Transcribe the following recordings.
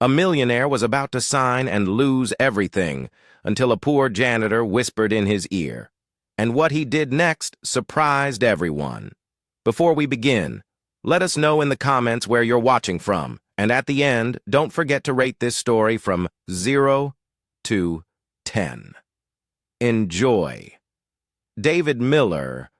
A millionaire was about to sign and lose everything until a poor janitor whispered in his ear. And what he did next surprised everyone. Before we begin, let us know in the comments where you're watching from. And at the end, don't forget to rate this story from 0 to 10. Enjoy. David Miller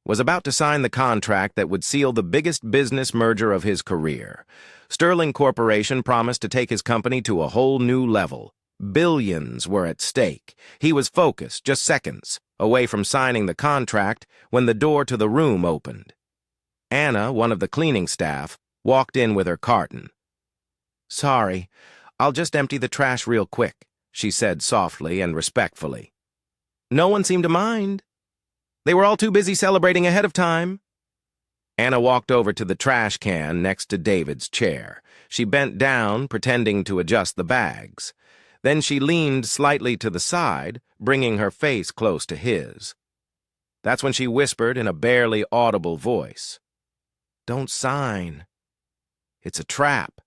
was about to sign the contract that would seal the biggest business merger of his career. Sterling Corporation promised to take his company to a whole new level. Billions were at stake. He was focused, just seconds away from signing the contract when the door to the room opened. Anna, one of the cleaning staff, walked in with her carton. "Sorry, I'll just empty the trash real quick," she said softly and respectfully. No one seemed to mind. They were all too busy celebrating ahead of time. Anna walked over to the trash can next to David's chair. She bent down, pretending to adjust the bags. Then she leaned slightly to the side, bringing her face close to his. That's when she whispered in a barely audible voice, "Don't sign. It's a trap."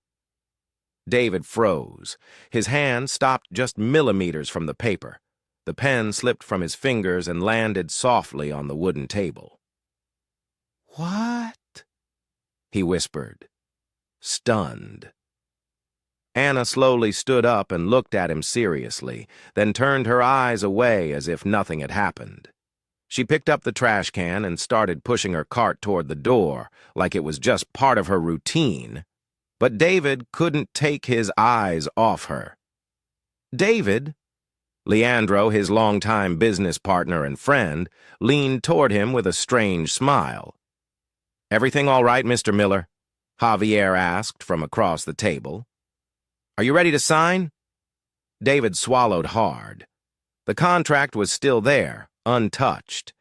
David froze. His hand stopped just millimeters from the paper. The pen slipped from his fingers and landed softly on the wooden table. "What?" he whispered, stunned. Anna slowly stood up and looked at him seriously, then turned her eyes away as if nothing had happened. She picked up the trash can and started pushing her cart toward the door, like it was just part of her routine. But David couldn't take his eyes off her. David, Leandro, his longtime business partner and friend, leaned toward him with a strange smile. "Everything all right, Mr. Miller?" Javier asked from across the table. "Are you ready to sign?" David swallowed hard. The contract was still there, untouched.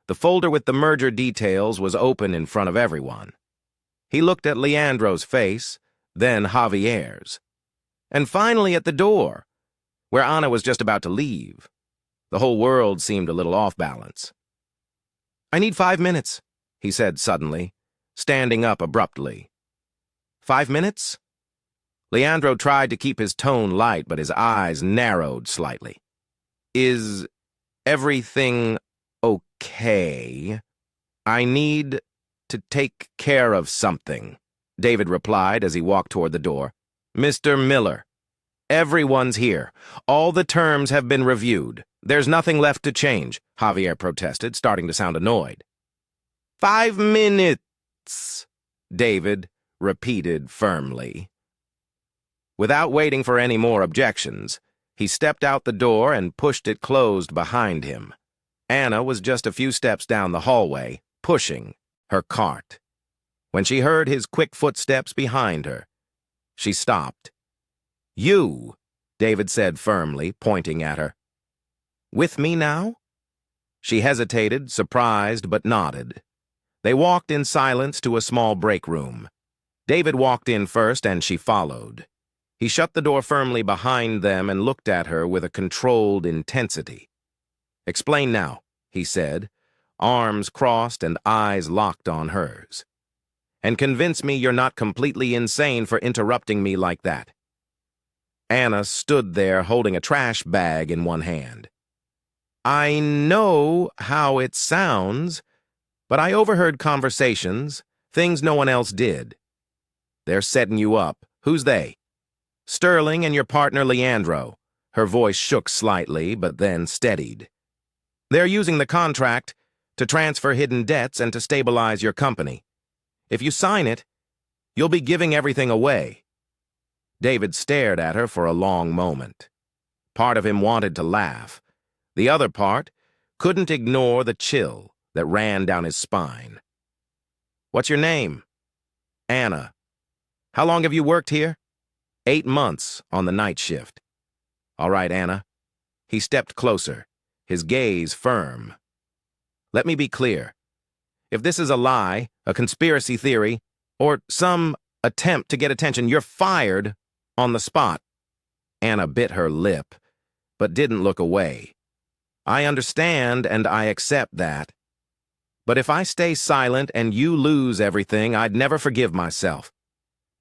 The folder with the merger details was open in front of everyone. He looked at Leandro's face, then Javier's, and finally at the door, where Anna was just about to leave. The whole world seemed a little off balance. "I need 5 minutes," he said suddenly, standing up abruptly. "5 minutes?" Leandro tried to keep his tone light, but his eyes narrowed slightly. "Is everything okay? I need to take care of something," David replied as he walked toward the door. "Mr. Miller, everyone's here. All the terms have been reviewed. There's nothing left to change," Javier protested, starting to sound annoyed. 5 minutes, David repeated firmly. Without waiting for any more objections, he stepped out the door and pushed it closed behind him. Anna was just a few steps down the hallway, pushing her cart. When she heard his quick footsteps behind her, she stopped. "You," David said firmly, pointing at her. "With me now?" She hesitated, surprised, but nodded. They walked in silence to a small break room. David walked in first, and she followed. He shut the door firmly behind them and looked at her with a controlled intensity. "Explain now," he said, arms crossed and eyes locked on hers. "And convince me you're not completely insane for interrupting me like that." Anna stood there holding a trash bag in one hand. "I know how it sounds, but I overheard conversations, things no one else did. They're setting you up. Who's they?" "Sterling and your partner Leandro." Her voice shook slightly, but then steadied. "They're using the contract to transfer hidden debts and to stabilize your company. If you sign it, you'll be giving everything away." David stared at her for a long moment. Part of him wanted to laugh. The other part couldn't ignore the chill that ran down his spine. "What's your name?" "Anna." "How long have you worked here?" 8 months on the night shift." "All right, Anna." He stepped closer, his gaze firm. "Let me be clear. If this is a lie, a conspiracy theory, or some attempt to get attention, you're fired on the spot." Anna bit her lip, but didn't look away. "I understand and I accept that. But if I stay silent and you lose everything, I'd never forgive myself.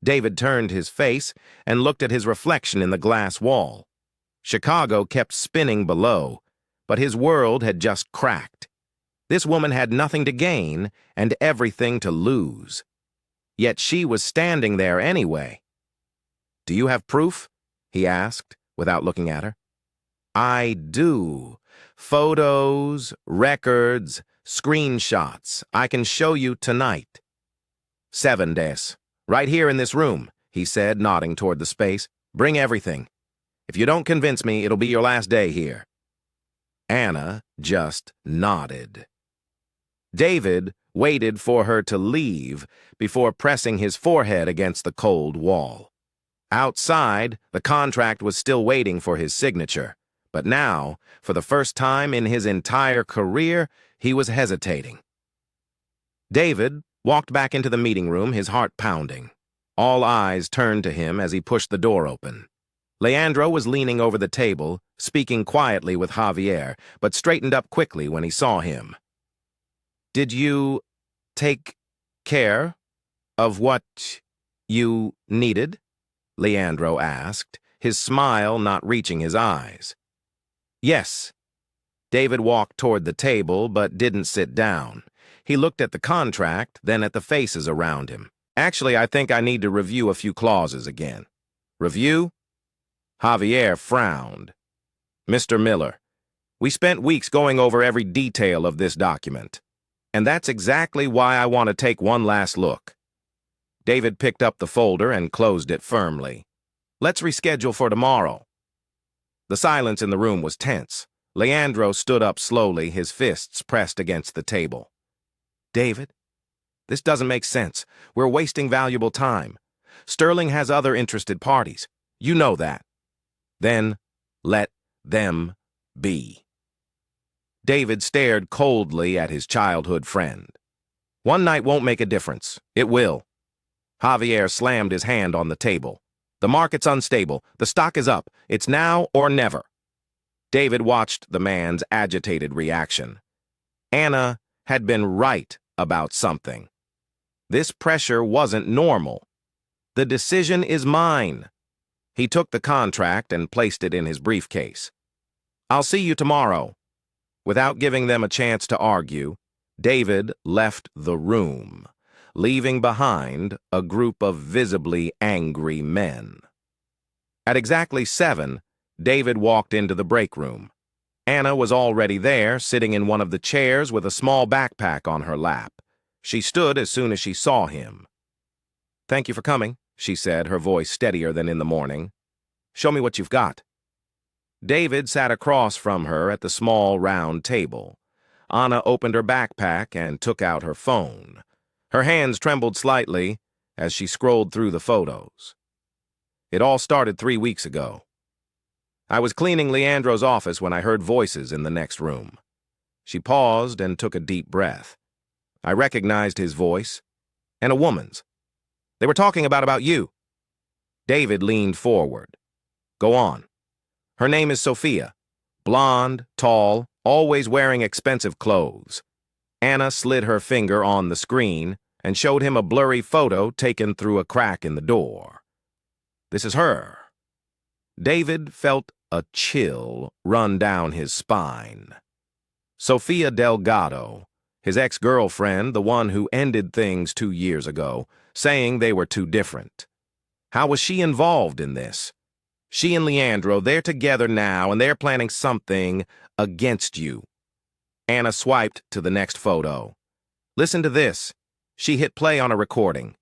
David turned his face and looked at his reflection in the glass wall. Chicago kept spinning below, but his world had just cracked. This woman had nothing to gain and everything to lose. Yet she was standing there anyway. "Do you have proof?" he asked, without looking at her. "I do. Photos, records, screenshots. I can show you tonight." 7 days. Right here in this room," he said, nodding toward the space. "Bring everything. If you don't convince me, it'll be your last day here." Anna just nodded. David waited for her to leave before pressing his forehead against the cold wall. Outside, the contract was still waiting for his signature, but now, for the first time in his entire career, he was hesitating. David walked back into the meeting room, his heart pounding. All eyes turned to him as he pushed the door open. Leandro was leaning over the table, speaking quietly with Javier, but straightened up quickly when he saw him. "Did you take care of what you needed?" Leandro asked, his smile not reaching his eyes. "Yes." David walked toward the table but didn't sit down. He looked at the contract, then at the faces around him. "Actually, I think I need to review a few clauses again." "Review?" Javier frowned. "Mr. Miller, we spent weeks going over every detail of this document, and that's exactly why I want to take one last look." David picked up the folder and closed it firmly. "Let's reschedule for tomorrow." The silence in the room was tense. Leandro stood up slowly, his fists pressed against the table. "David, this doesn't make sense. We're wasting valuable time. Sterling has other interested parties. You know that." "Then let them be." David stared coldly at his childhood friend. "One night won't make a difference. It will." Javier slammed his hand on the table. "The market's unstable. The stock is up. It's now or never." David watched the man's agitated reaction. Anna had been right about something. This pressure wasn't normal. "The decision is mine." He took the contract and placed it in his briefcase. "I'll see you tomorrow." Without giving them a chance to argue, David left the room, leaving behind a group of visibly angry men. At exactly 7, David walked into the break room. Anna was already there, sitting in one of the chairs with a small backpack on her lap. She stood as soon as she saw him. "Thank you for coming," she said, her voice steadier than in the morning. "Show me what you've got." David sat across from her at the small, round table. Anna opened her backpack and took out her phone. Her hands trembled slightly as she scrolled through the photos. "It all started 3 weeks ago. I was cleaning Leandro's office when I heard voices in the next room." She paused and took a deep breath. "I recognized his voice, and a woman's. They were talking about you." David leaned forward. "Go on." "Her name is Sophia. Blonde, tall, always wearing expensive clothes." Anna slid her finger on the screen and showed him a blurry photo taken through a crack in the door. "This is her." David felt a chill run down his spine. Sophia Delgado, his ex-girlfriend, the one who ended things 2 years ago, saying they were too different. How was she involved in this? She and Leandro, they're together now, and they're planning something against you. Anna swiped to the next photo. "Listen to this." She hit play on a recording.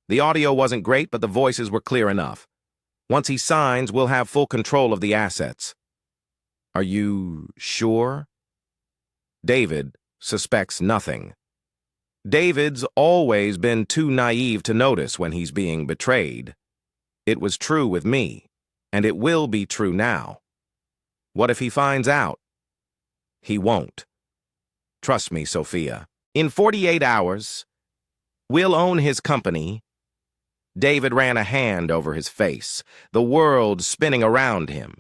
"The audio wasn't great, but the voices were clear enough. Once he signs, we'll have full control of the assets." "Are you sure?" David suspects nothing. David's always been too naive to notice when he's being betrayed. It was true with me, and it will be true now. What if he finds out? He won't. Trust me, Sophia. In 48 hours, we'll own his company. David ran a hand over his face, the world spinning around him.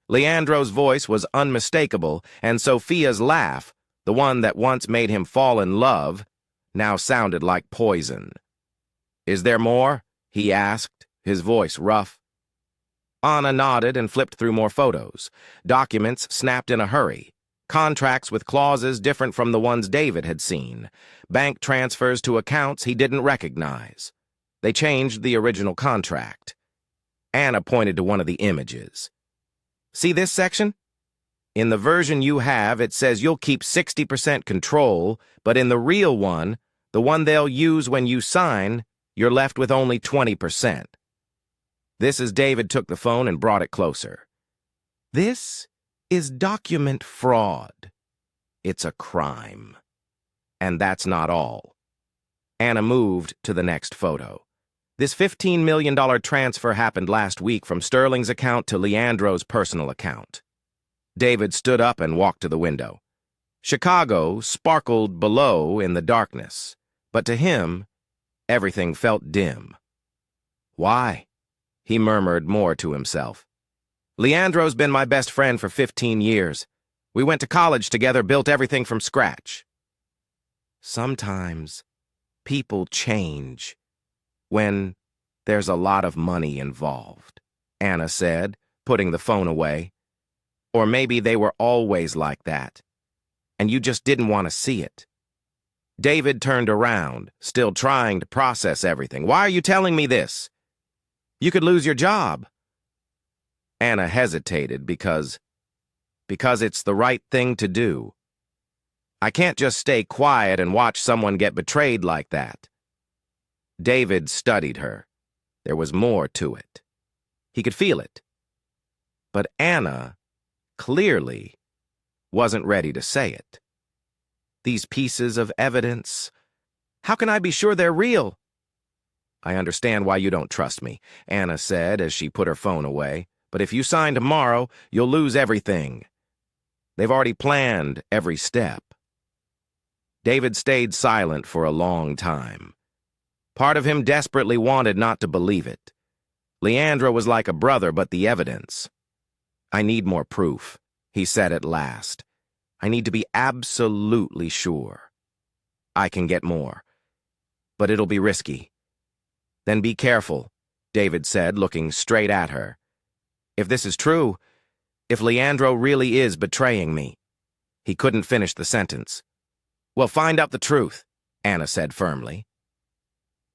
Leandro's voice was unmistakable, and Sophia's laugh, the one that once made him fall in love, now sounded like poison. "Is there more?" he asked, his voice rough. Anna nodded and flipped through more photos. Documents snapped in a hurry. Contracts with clauses different from the ones David had seen. Bank transfers to accounts he didn't recognize. They changed the original contract. Anna pointed to one of the images. See this section? In the version you have, it says you'll keep 60% control, but in the real one, the one they'll use when you sign, you're left with only 20%. This as David took the phone and brought it closer. This is document fraud. It's a crime. And that's not all. Anna moved to the next photo. This $15 million transfer happened last week from Sterling's account to Leandro's personal account. David stood up and walked to the window. Chicago sparkled below in the darkness, but to him, everything felt dim. Why? He murmured more to himself. Leandro's been my best friend for 15 years. We went to college together, built everything from scratch. Sometimes people change when there's a lot of money involved, Anna said, putting the phone away. Or maybe they were always like that, and you just didn't want to see it. David turned around, still trying to process everything. Why are you telling me this? You could lose your job. Anna hesitated because it's the right thing to do. I can't just stay quiet and watch someone get betrayed like that. David studied her. There was more to it. He could feel it. But Anna clearly wasn't ready to say it. These pieces of evidence, how can I be sure they're real? I understand why you don't trust me, Anna said as she put her phone away. But if you sign tomorrow, you'll lose everything. They've already planned every step. David stayed silent for a long time. Part of him desperately wanted not to believe it. Leandro was like a brother, but the evidence. I need more proof, he said at last. I need to be absolutely sure. I can get more, but it'll be risky. Then be careful, David said, looking straight at her. If this is true, if Leandro really is betraying me. He couldn't finish the sentence. Well, find out the truth, Anna said firmly.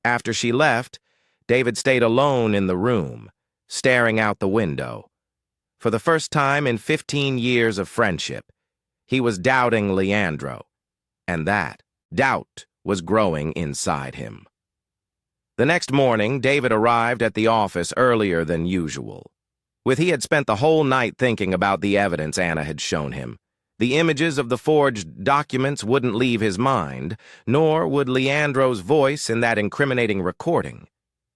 After she left, David stayed alone in the room, staring out the window. For the first time in 15 years of friendship, he was doubting Leandro, and that doubt was growing inside him. The next morning, David arrived at the office earlier than usual. He had spent the whole night thinking about the evidence Anna had shown him. The images of the forged documents wouldn't leave his mind, nor would Leandro's voice in that incriminating recording.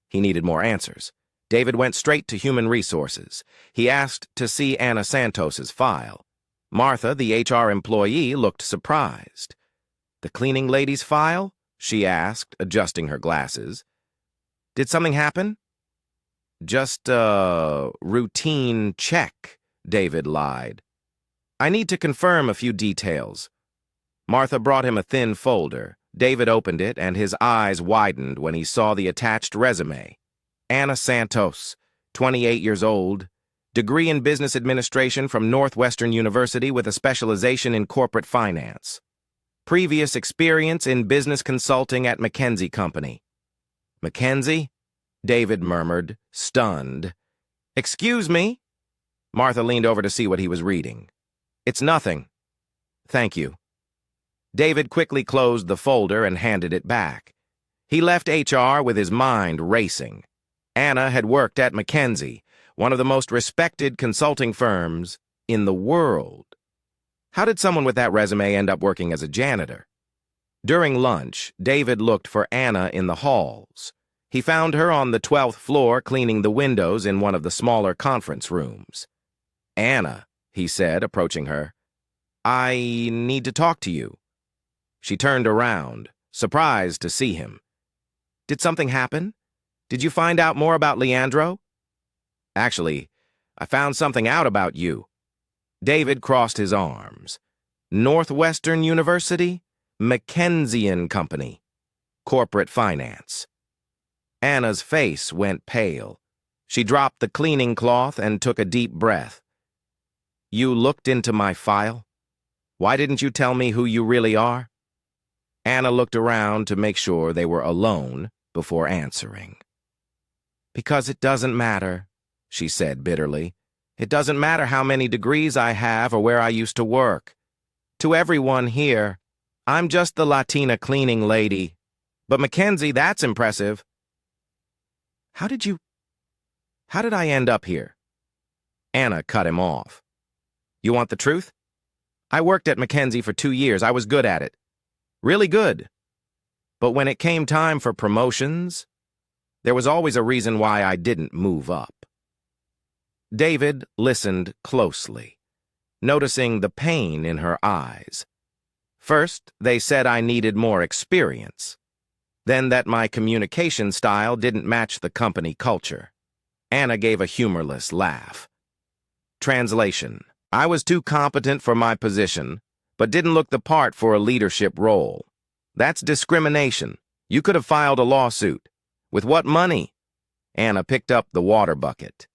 He needed more answers. David went straight to Human Resources. He asked to see Anna Santos's file. Martha, the HR employee, looked surprised. The cleaning lady's file? She asked, adjusting her glasses. Did something happen? Just a routine check, David lied. I need to confirm a few details. Martha brought him a thin folder. David opened it, and his eyes widened when he saw the attached resume. Anna Santos, 28 years old, degree in business administration from Northwestern University with a specialization in corporate finance. Previous experience in business consulting at McKinsey Company. McKinsey? David murmured, stunned. Excuse me? Martha leaned over to see what he was reading. It's nothing. Thank you. David quickly closed the folder and handed it back. He left HR with his mind racing. Anna had worked at McKinsey, one of the most respected consulting firms in the world. How did someone with that resume end up working as a janitor? During lunch, David looked for Anna in the halls. He found her on the 12th floor cleaning the windows in one of the smaller conference rooms. Anna, he said, approaching her, I need to talk to you. She turned around, surprised to see him. Did something happen? Did you find out more about Leandro? Actually, I found something out about you. David crossed his arms. Northwestern University, McKinsey Company, corporate finance. Anna's face went pale. She dropped the cleaning cloth and took a deep breath. You looked into my file? Why didn't you tell me who you really are? Anna looked around to make sure they were alone before answering. Because it doesn't matter, she said bitterly. It doesn't matter how many degrees I have or where I used to work. To everyone here, I'm just the Latina cleaning lady. But Mackenzie, that's impressive. How did I end up here? Anna cut him off. You want the truth? I worked at Mackenzie for 2 years. I was good at it. Really good. But when it came time for promotions, there was always a reason why I didn't move up. David listened closely, noticing the pain in her eyes. First, they said I needed more experience. Then that my communication style didn't match the company culture. Anna gave a humorless laugh. Translation: I was too competent for my position, but didn't look the part for a leadership role. That's discrimination. You could have filed a lawsuit. With what money? Anna picked up the water bucket.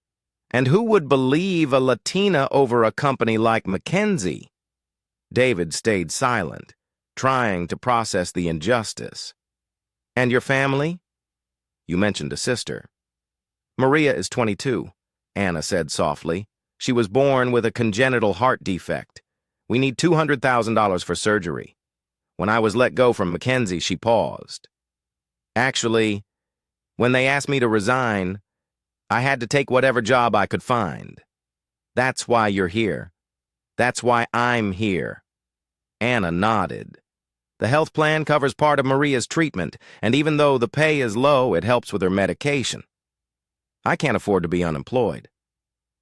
And who would believe a Latina over a company like Mackenzie? David stayed silent, trying to process the injustice. And your family? You mentioned a sister. Maria is 22, Anna said softly. She was born with a congenital heart defect. We need $200,000 for surgery. When I was let go from Mackenzie, she paused. Actually, when they asked me to resign, I had to take whatever job I could find. That's why you're here. That's why I'm here. Anna nodded. The health plan covers part of Maria's treatment, and even though the pay is low, it helps with her medication. I can't afford to be unemployed.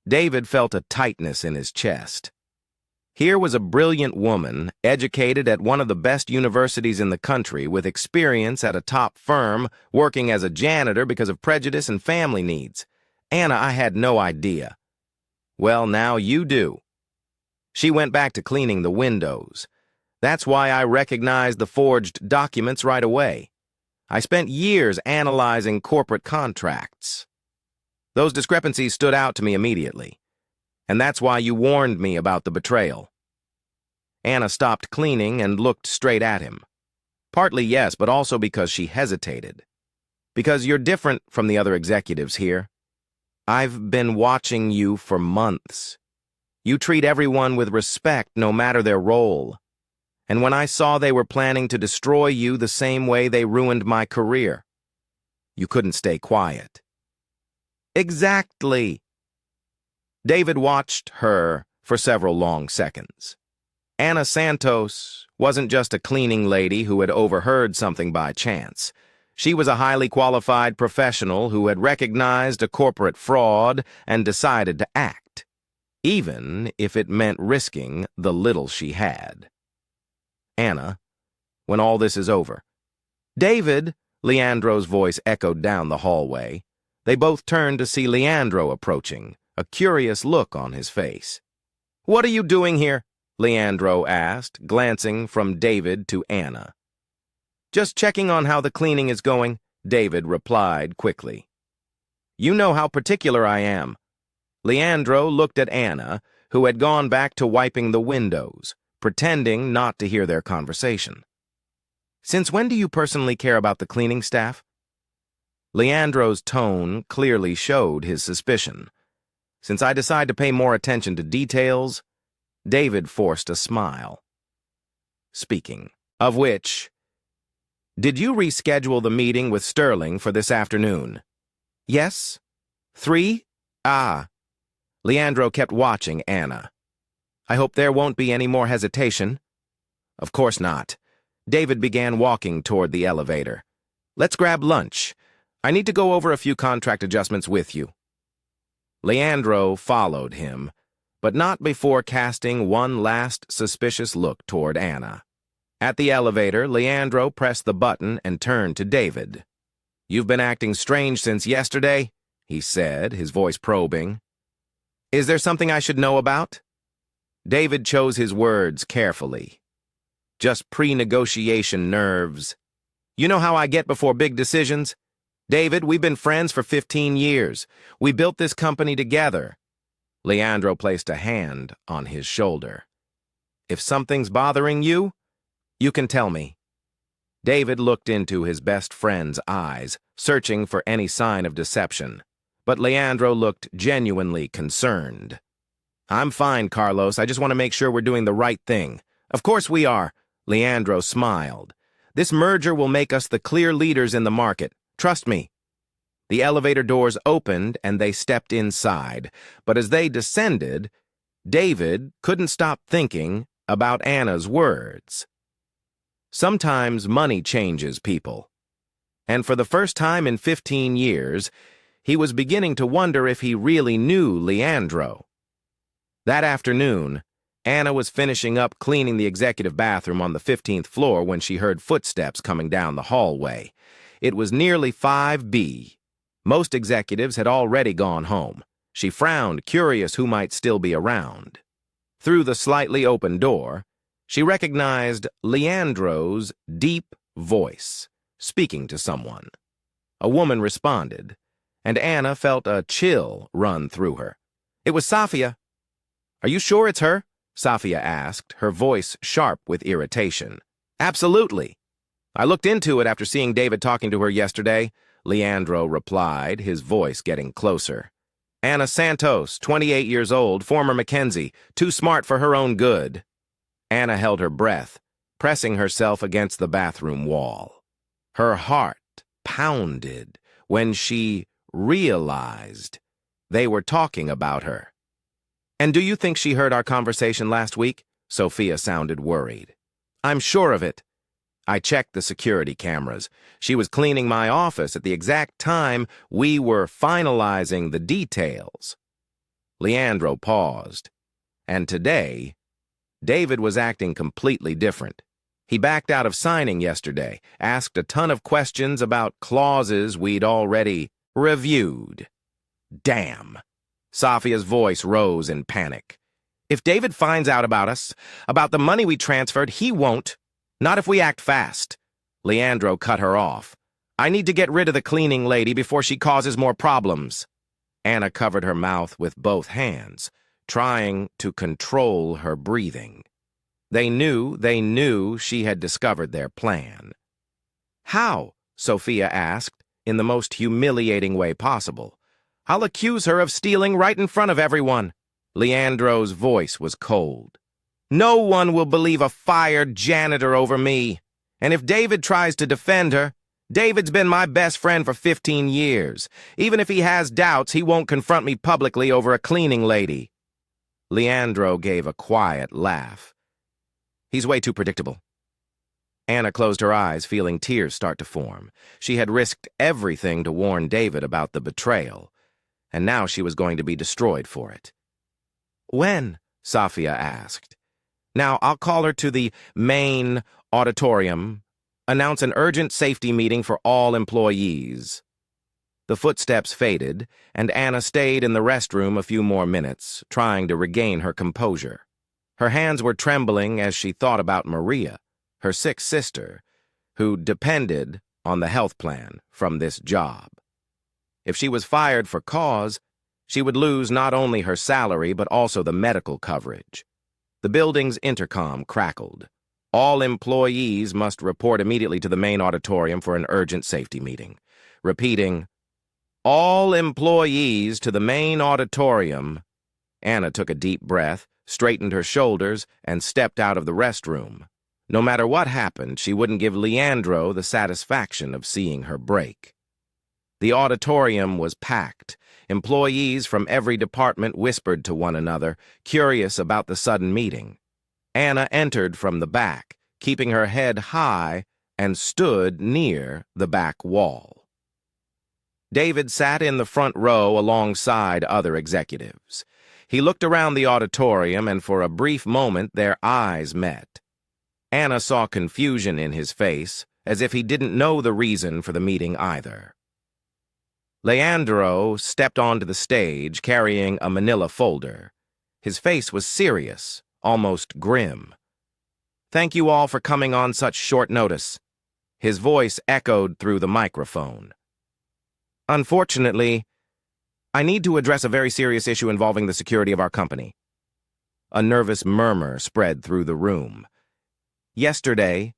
David felt a tightness in his chest. Here was a brilliant woman, educated at one of the best universities in the country, with experience at a top firm, working as a janitor because of prejudice and family needs. Anna, I had no idea. Well, now you do. She went back to cleaning the windows. That's why I recognized the forged documents right away. I spent years analyzing corporate contracts. Those discrepancies stood out to me immediately. And that's why you warned me about the betrayal. Anna stopped cleaning and looked straight at him. Partly yes, but also because she hesitated. Because you're different from the other executives here. I've been watching you for months. You treat everyone with respect, no matter their role. And when I saw they were planning to destroy you the same way they ruined my career, you couldn't stay quiet. Exactly. David watched her for several long seconds. Anna Santos wasn't just a cleaning lady who had overheard something by chance. She was a highly qualified professional who had recognized a corporate fraud and decided to act, even if it meant risking the little she had. Anna, when all this is over. David, Leandro's voice echoed down the hallway. They both turned to see Leandro approaching, a curious look on his face. What are you doing here? Leandro asked, glancing from David to Anna. Just checking on how the cleaning is going, David replied quickly. You know how particular I am. Leandro looked at Anna, who had gone back to wiping the windows, pretending not to hear their conversation. Since when do you personally care about the cleaning staff? Leandro's tone clearly showed his suspicion. Since I decide to pay more attention to details, David forced a smile. Speaking of which, did you reschedule the meeting with Sterling for this afternoon? Yes? 3? Ah. Leandro kept watching Anna. I hope there won't be any more hesitation. Of course not. David began walking toward the elevator. Let's grab lunch. I need to go over a few contract adjustments with you. Leandro followed him, but not before casting one last suspicious look toward Anna. At the elevator, Leandro pressed the button and turned to David. You've been acting strange since yesterday, he said, his voice probing. Is there something I should know about? David chose his words carefully. Just pre-negotiation nerves. You know how I get before big decisions? David, we've been friends for 15 years. We built this company together. Leandro placed a hand on his shoulder. If something's bothering you, you can tell me. David looked into his best friend's eyes, searching for any sign of deception. But Leandro looked genuinely concerned. I'm fine, Carlos. I just want to make sure we're doing the right thing. Of course we are. Leandro smiled. This merger will make us the clear leaders in the market. Trust me. The elevator doors opened and they stepped inside. But as they descended, David couldn't stop thinking about Anna's words. Sometimes money changes people. And for the first time in 15 years, he was beginning to wonder if he really knew Leandro. That afternoon, Anna was finishing up cleaning the executive bathroom on the 15th floor when she heard footsteps coming down the hallway. It was nearly 5 p.m. Most executives had already gone home. She frowned, curious who might still be around. Through the slightly open door, she recognized Leandro's deep voice, speaking to someone. A woman responded, and Anna felt a chill run through her. It was Safia. Are you sure it's her? Safia asked, her voice sharp with irritation. Absolutely. I looked into it after seeing David talking to her yesterday, Leandro replied, his voice getting closer. Anna Santos, 28 years old, former Mackenzie, too smart for her own good. Anna held her breath, pressing herself against the bathroom wall. Her heart pounded when she realized they were talking about her. And do you think she heard our conversation last week? Sophia sounded worried. I'm sure of it. I checked the security cameras. She was cleaning my office at the exact time we were finalizing the details. Leandro paused. And today, David was acting completely different. He backed out of signing yesterday, asked a ton of questions about clauses we'd already reviewed. Damn. Safia's voice rose in panic. If David finds out about us, about the money we transferred, he won't. Not if we act fast. Leandro cut her off. I need to get rid of the cleaning lady before she causes more problems. Anna covered her mouth with both hands, trying to control her breathing. They knew she had discovered their plan. How? Sophia asked, in the most humiliating way possible. I'll accuse her of stealing right in front of everyone. Leandro's voice was cold. No one will believe a fired janitor over me. And if David tries to defend her, David's been my best friend for 15 years. Even if he has doubts, he won't confront me publicly over a cleaning lady. Leandro gave a quiet laugh. He's way too predictable. Anna closed her eyes, feeling tears start to form. She had risked everything to warn David about the betrayal, and now she was going to be destroyed for it. When? Safia asked. Now, I'll call her to the main auditorium, announce an urgent safety meeting for all employees. The footsteps faded, and Anna stayed in the restroom a few more minutes, trying to regain her composure. Her hands were trembling as she thought about Maria, her sick sister, who depended on the health plan from this job. If she was fired for cause, she would lose not only her salary but also the medical coverage. The building's intercom crackled. All employees must report immediately to the main auditorium for an urgent safety meeting. Repeating, all employees to the main auditorium. Anna took a deep breath, straightened her shoulders, and stepped out of the restroom. No matter what happened, she wouldn't give Leandro the satisfaction of seeing her break. The auditorium was packed. Employees from every department whispered to one another, curious about the sudden meeting. Anna entered from the back, keeping her head high, and stood near the back wall. David sat in the front row alongside other executives. He looked around the auditorium, and for a brief moment their eyes met. Anna saw confusion in his face, as if he didn't know the reason for the meeting either. Leandro stepped onto the stage carrying a manila folder. His face was serious, almost grim. Thank you all for coming on such short notice. His voice echoed through the microphone. Unfortunately, I need to address a very serious issue involving the security of our company. A nervous murmur spread through the room. Yesterday,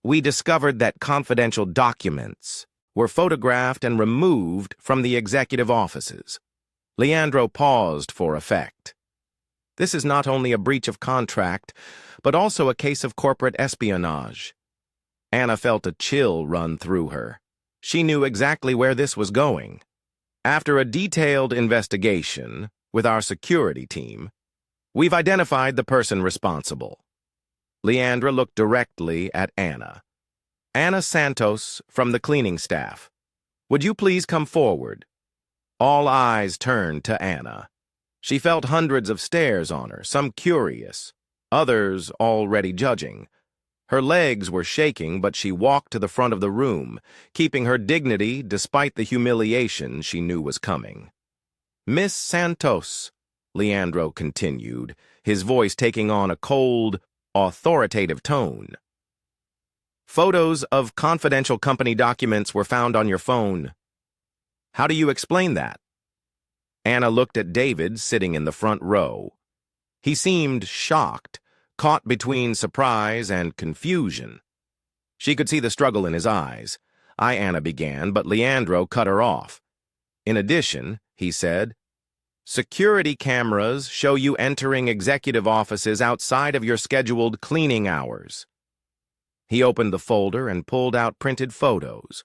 we discovered that confidential documents were photographed and removed from the executive offices. Leandro paused for effect. This is not only a breach of contract, but also a case of corporate espionage. Anna felt a chill run through her. She knew exactly where this was going. After a detailed investigation with our security team, we've identified the person responsible. Leandra looked directly at Anna. Anna Santos from the cleaning staff. Would you please come forward? All eyes turned to Anna. She felt hundreds of stares on her, some curious, others already judging. Her legs were shaking, but she walked to the front of the room, keeping her dignity despite the humiliation she knew was coming. Miss Santos, Leandro continued, his voice taking on a cold, authoritative tone. Photos of confidential company documents were found on your phone. How do you explain that? Anna looked at David sitting in the front row. He seemed shocked, caught between surprise and confusion. She could see the struggle in his eyes. Anna began, but Leandro cut her off. In addition, he said, security cameras show you entering executive offices outside of your scheduled cleaning hours. He opened the folder and pulled out printed photos.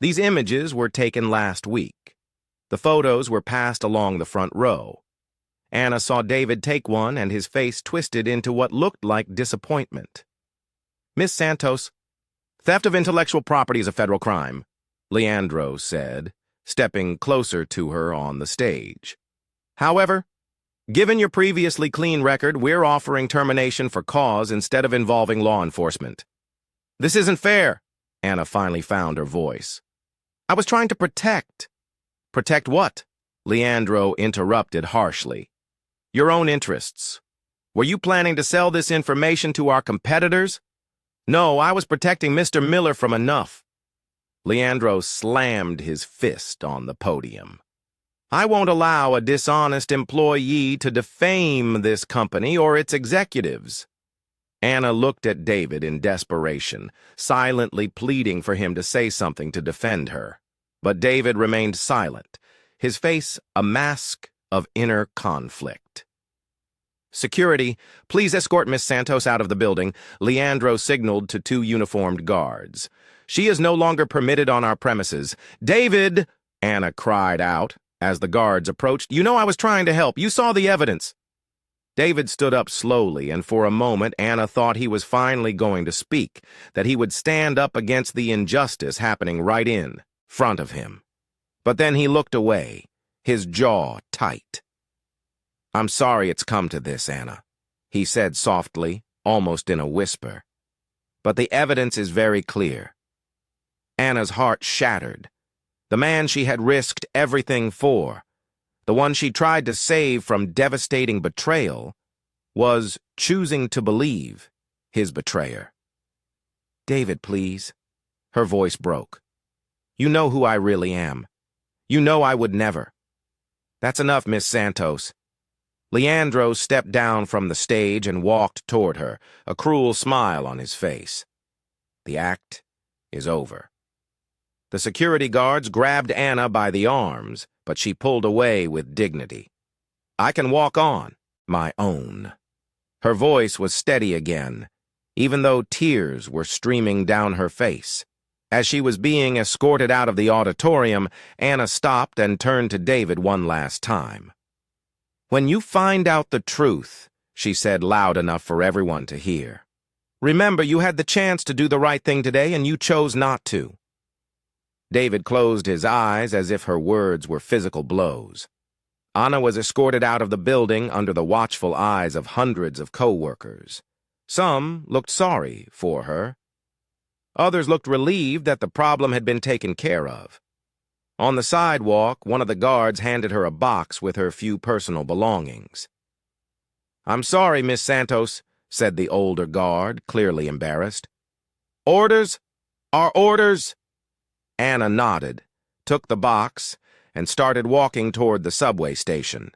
These images were taken last week. The photos were passed along the front row. Anna saw David take one and his face twisted into what looked like disappointment. Miss Santos, theft of intellectual property is a federal crime, Leandro said, stepping closer to her on the stage. However, given your previously clean record, we're offering termination for cause instead of involving law enforcement. This isn't fair, Anna finally found her voice. I was trying to protect. Protect what? Leandro interrupted harshly. Your own interests. Were you planning to sell this information to our competitors? No, I was protecting Mr. Miller from enough. Leandro slammed his fist on the podium. I won't allow a dishonest employee to defame this company or its executives. Anna looked at David in desperation, silently pleading for him to say something to defend her. But David remained silent, his face a mask of inner conflict. Security, please escort Miss Santos out of the building, Leandro signaled to two uniformed guards. She is no longer permitted on our premises. David, Anna cried out as the guards approached. You know I was trying to help. You saw the evidence. David stood up slowly, and for a moment Anna thought he was finally going to speak, that he would stand up against the injustice happening right in front of him. But then he looked away, his jaw tight. I'm sorry it's come to this, Anna, he said softly, almost in a whisper. But the evidence is very clear. Anna's heart shattered. The man she had risked everything for, the one she tried to save from devastating betrayal, was choosing to believe his betrayer. David, please. Her voice broke. You know who I really am. You know I would never. That's enough, Miss Santos. Leandro stepped down from the stage and walked toward her, a cruel smile on his face. The act is over. The security guards grabbed Anna by the arms, but she pulled away with dignity. I can walk on, my own. Her voice was steady again, even though tears were streaming down her face. As she was being escorted out of the auditorium, Anna stopped and turned to David one last time. When you find out the truth, she said loud enough for everyone to hear, remember you had the chance to do the right thing today and you chose not to. David closed his eyes as if her words were physical blows. Anna was escorted out of the building under the watchful eyes of hundreds of co-workers. Some looked sorry for her. Others looked relieved that the problem had been taken care of. On the sidewalk, one of the guards handed her a box with her few personal belongings. I'm sorry, Miss Santos, said the older guard, clearly embarrassed. Orders? Our orders? Anna nodded, took the box, and started walking toward the subway station.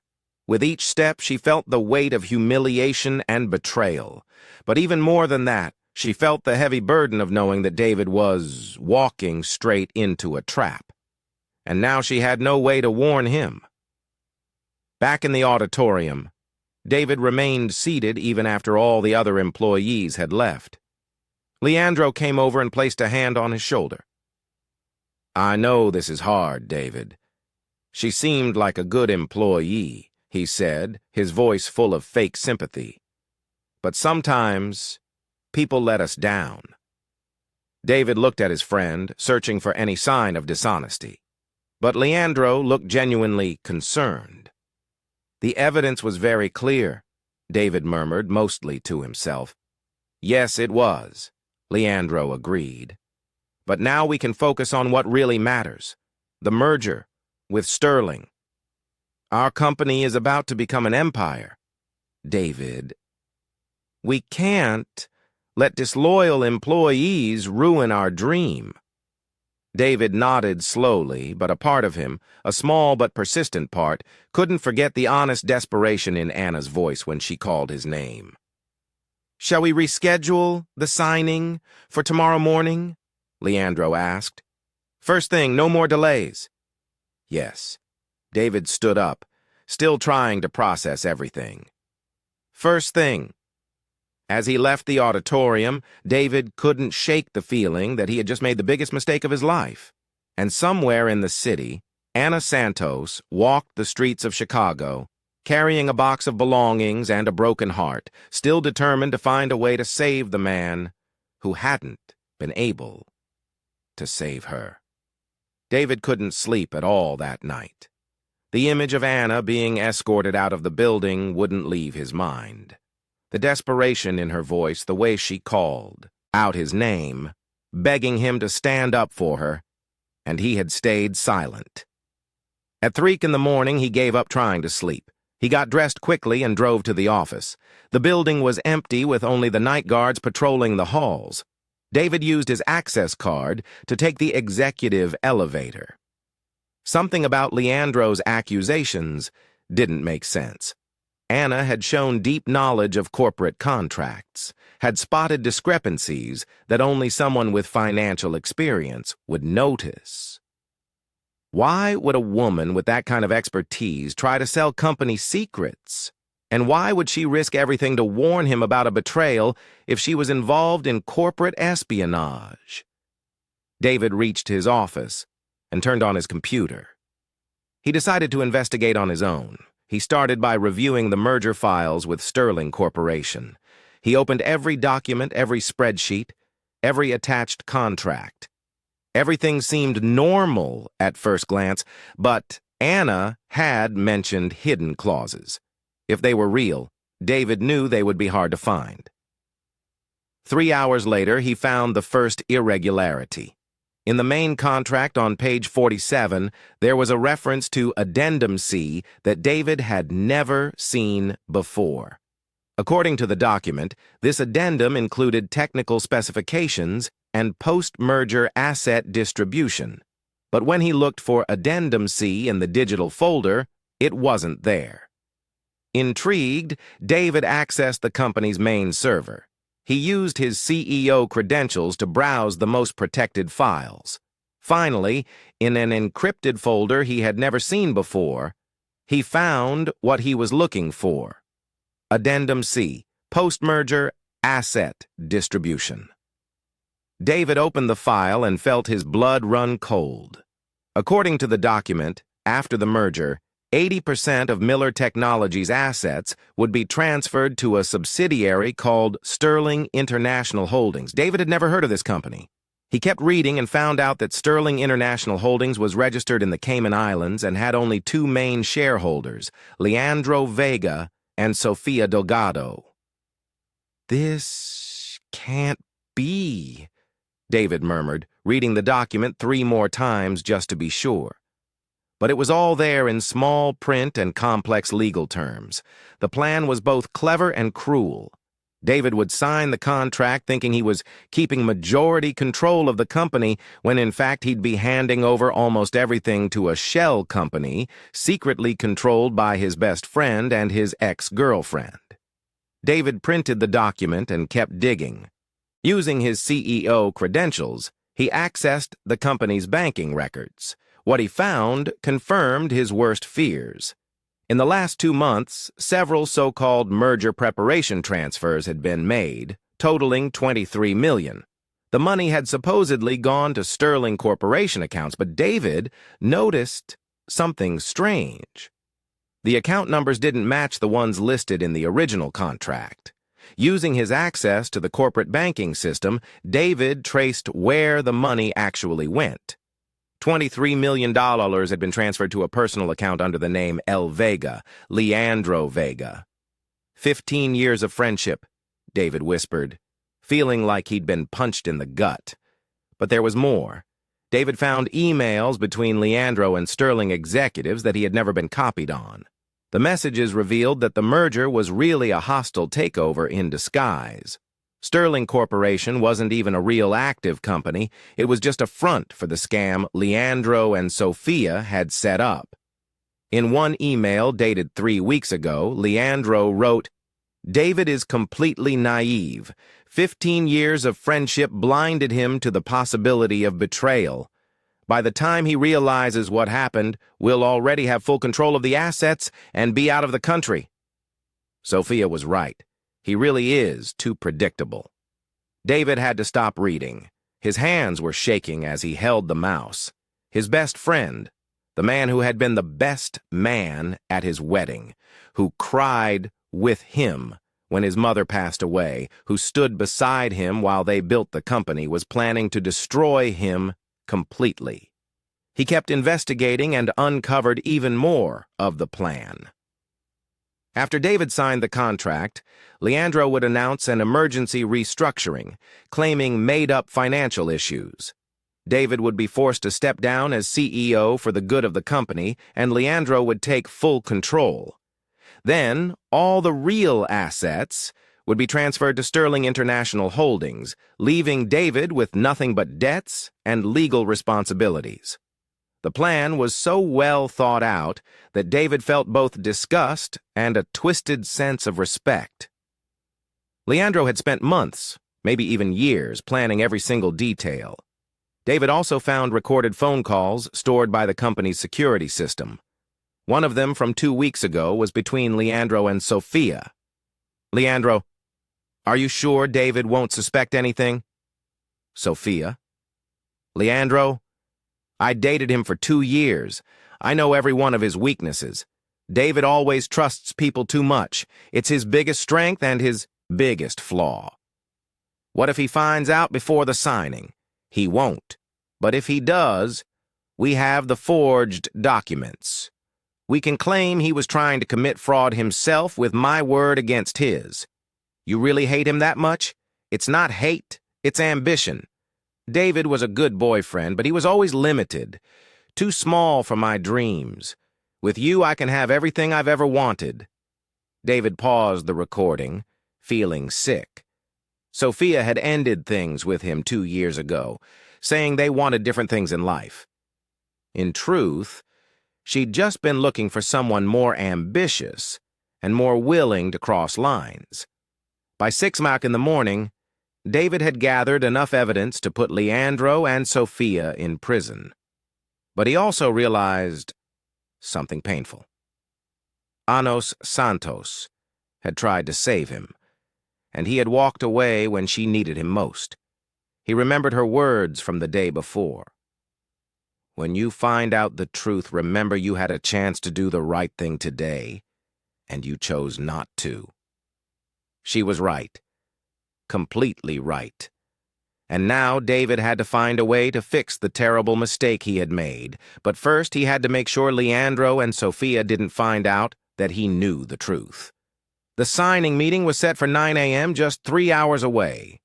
With each step, she felt the weight of humiliation and betrayal. But even more than that, she felt the heavy burden of knowing that David was walking straight into a trap. And now she had no way to warn him. Back in the auditorium, David remained seated even after all the other employees had left. Leandro came over and placed a hand on his shoulder. "I know this is hard, David. She seemed like a good employee," he said, his voice full of fake sympathy. "But sometimes people let us down." David looked at his friend, searching for any sign of dishonesty. But Leandro looked genuinely concerned. "The evidence was very clear," David murmured, mostly to himself. "Yes, it was," Leandro agreed. "But now we can focus on what really matters, the merger with Sterling. Our company is about to become an empire. David, we can't let disloyal employees ruin our dream." David nodded slowly, but a part of him, a small but persistent part, couldn't forget the honest desperation in Anna's voice when she called his name. "Shall we reschedule the signing for tomorrow morning?" Leandro asked. "First thing, no more delays." "Yes." David stood up, still trying to process everything. "First thing." As he left the auditorium, David couldn't shake the feeling that he had just made the biggest mistake of his life. And somewhere in the city, Anna Santos walked the streets of Chicago, carrying a box of belongings and a broken heart, still determined to find a way to save the man who hadn't been able to save her. David couldn't sleep at all that night. The image of Anna being escorted out of the building wouldn't leave his mind. The desperation in her voice, the way she called out his name, begging him to stand up for her, and he had stayed silent. At 3 in the morning, he gave up trying to sleep. He got dressed quickly and drove to the office. The building was empty with only the night guards patrolling the halls. David used his access card to take the executive elevator. Something about Leandro's accusations didn't make sense. Anna had shown deep knowledge of corporate contracts, had spotted discrepancies that only someone with financial experience would notice. Why would a woman with that kind of expertise try to sell company secrets? And why would she risk everything to warn him about a betrayal if she was involved in corporate espionage? David reached his office and turned on his computer. He decided to investigate on his own. He started by reviewing the merger files with Sterling Corporation. He opened every document, every spreadsheet, every attached contract. Everything seemed normal at first glance, but Anna had mentioned hidden clauses. If they were real, David knew they would be hard to find. 3 hours later, he found the first irregularity. In the main contract on page 47, there was a reference to Addendum C that David had never seen before. According to the document, this addendum included technical specifications and post-merger asset distribution. But when he looked for Addendum C in the digital folder, it wasn't there. Intrigued, David accessed the company's main server. He used his CEO credentials to browse the most protected files. Finally, in an encrypted folder he had never seen before, he found what he was looking for. Addendum C, post-merger asset distribution. David opened the file and felt his blood run cold. According to the document, after the merger, 80% of Miller Technologies' assets would be transferred to a subsidiary called Sterling International Holdings. David had never heard of this company. He kept reading and found out that Sterling International Holdings was registered in the Cayman Islands and had only 2 main shareholders, Leandro Vega and Sofia Delgado. "This can't be," David murmured, reading the document 3 more times just to be sure. But it was all there in small print and complex legal terms. The plan was both clever and cruel. David would sign the contract thinking he was keeping majority control of the company when in fact he'd be handing over almost everything to a shell company secretly controlled by his best friend and his ex-girlfriend. David printed the document and kept digging. Using his CEO credentials, he accessed the company's banking records. What he found confirmed his worst fears. In the last 2 months, several so-called merger preparation transfers had been made, totaling $23 million. The money had supposedly gone to Sterling Corporation accounts, but David noticed something strange. The account numbers didn't match the ones listed in the original contract. Using his access to the corporate banking system, David traced where the money actually went. $23 million had been transferred to a personal account under the name L. Vega, Leandro Vega. 15 years of friendship, David whispered, feeling like he'd been punched in the gut. But there was more. David found emails between Leandro and Sterling executives that he had never been copied on. The messages revealed that the merger was really a hostile takeover in disguise. Sterling Corporation wasn't even a real active company. It was just a front for the scam Leandro and Sophia had set up. In one email dated 3 weeks ago, Leandro wrote, "David is completely naive. 15 years of friendship blinded him to the possibility of betrayal. By the time he realizes what happened, we'll already have full control of the assets and be out of the country." Sophia was right. He really is too predictable. David had to stop reading. His hands were shaking as he held the mouse. His best friend, the man who had been the best man at his wedding, who cried with him when his mother passed away, who stood beside him while they built the company, was planning to destroy him completely. He kept investigating and uncovered even more of the plan. After David signed the contract, Leandro would announce an emergency restructuring, claiming made-up financial issues. David would be forced to step down as CEO for the good of the company, and Leandro would take full control. Then, all the real assets would be transferred to Sterling International Holdings, leaving David with nothing but debts and legal responsibilities. The plan was so well thought out that David felt both disgust and a twisted sense of respect. Leandro had spent months, maybe even years, planning every single detail. David also found recorded phone calls stored by the company's security system. One of them from 2 weeks ago was between Leandro and Sophia. "Leandro, are you sure David won't suspect anything?" Sophia. "Leandro, I dated him for 2 years. I know every one of his weaknesses. David always trusts people too much. It's his biggest strength and his biggest flaw. What if he finds out before the signing? He won't. But if he does, we have the forged documents. We can claim he was trying to commit fraud himself with my word against his. You really hate him that much? It's not hate, it's ambition. David was a good boyfriend, but he was always limited, too small for my dreams. With you, I can have everything I've ever wanted." David paused the recording, feeling sick. Sophia had ended things with him 2 years ago, saying they wanted different things in life. In truth, she'd just been looking for someone more ambitious and more willing to cross lines. By 6 o'clock in the morning, David had gathered enough evidence to put Leandro and Sophia in prison. But he also realized something painful. Anos Santos had tried to save him, and he had walked away when she needed him most. He remembered her words from the day before. "When you find out the truth, remember you had a chance to do the right thing today, and you chose not to." She was right. Completely right. And now David had to find a way to fix the terrible mistake he had made. But first he had to make sure Leandro and Sophia didn't find out that he knew the truth. The signing meeting was set for 9 a.m., just 3 hours away.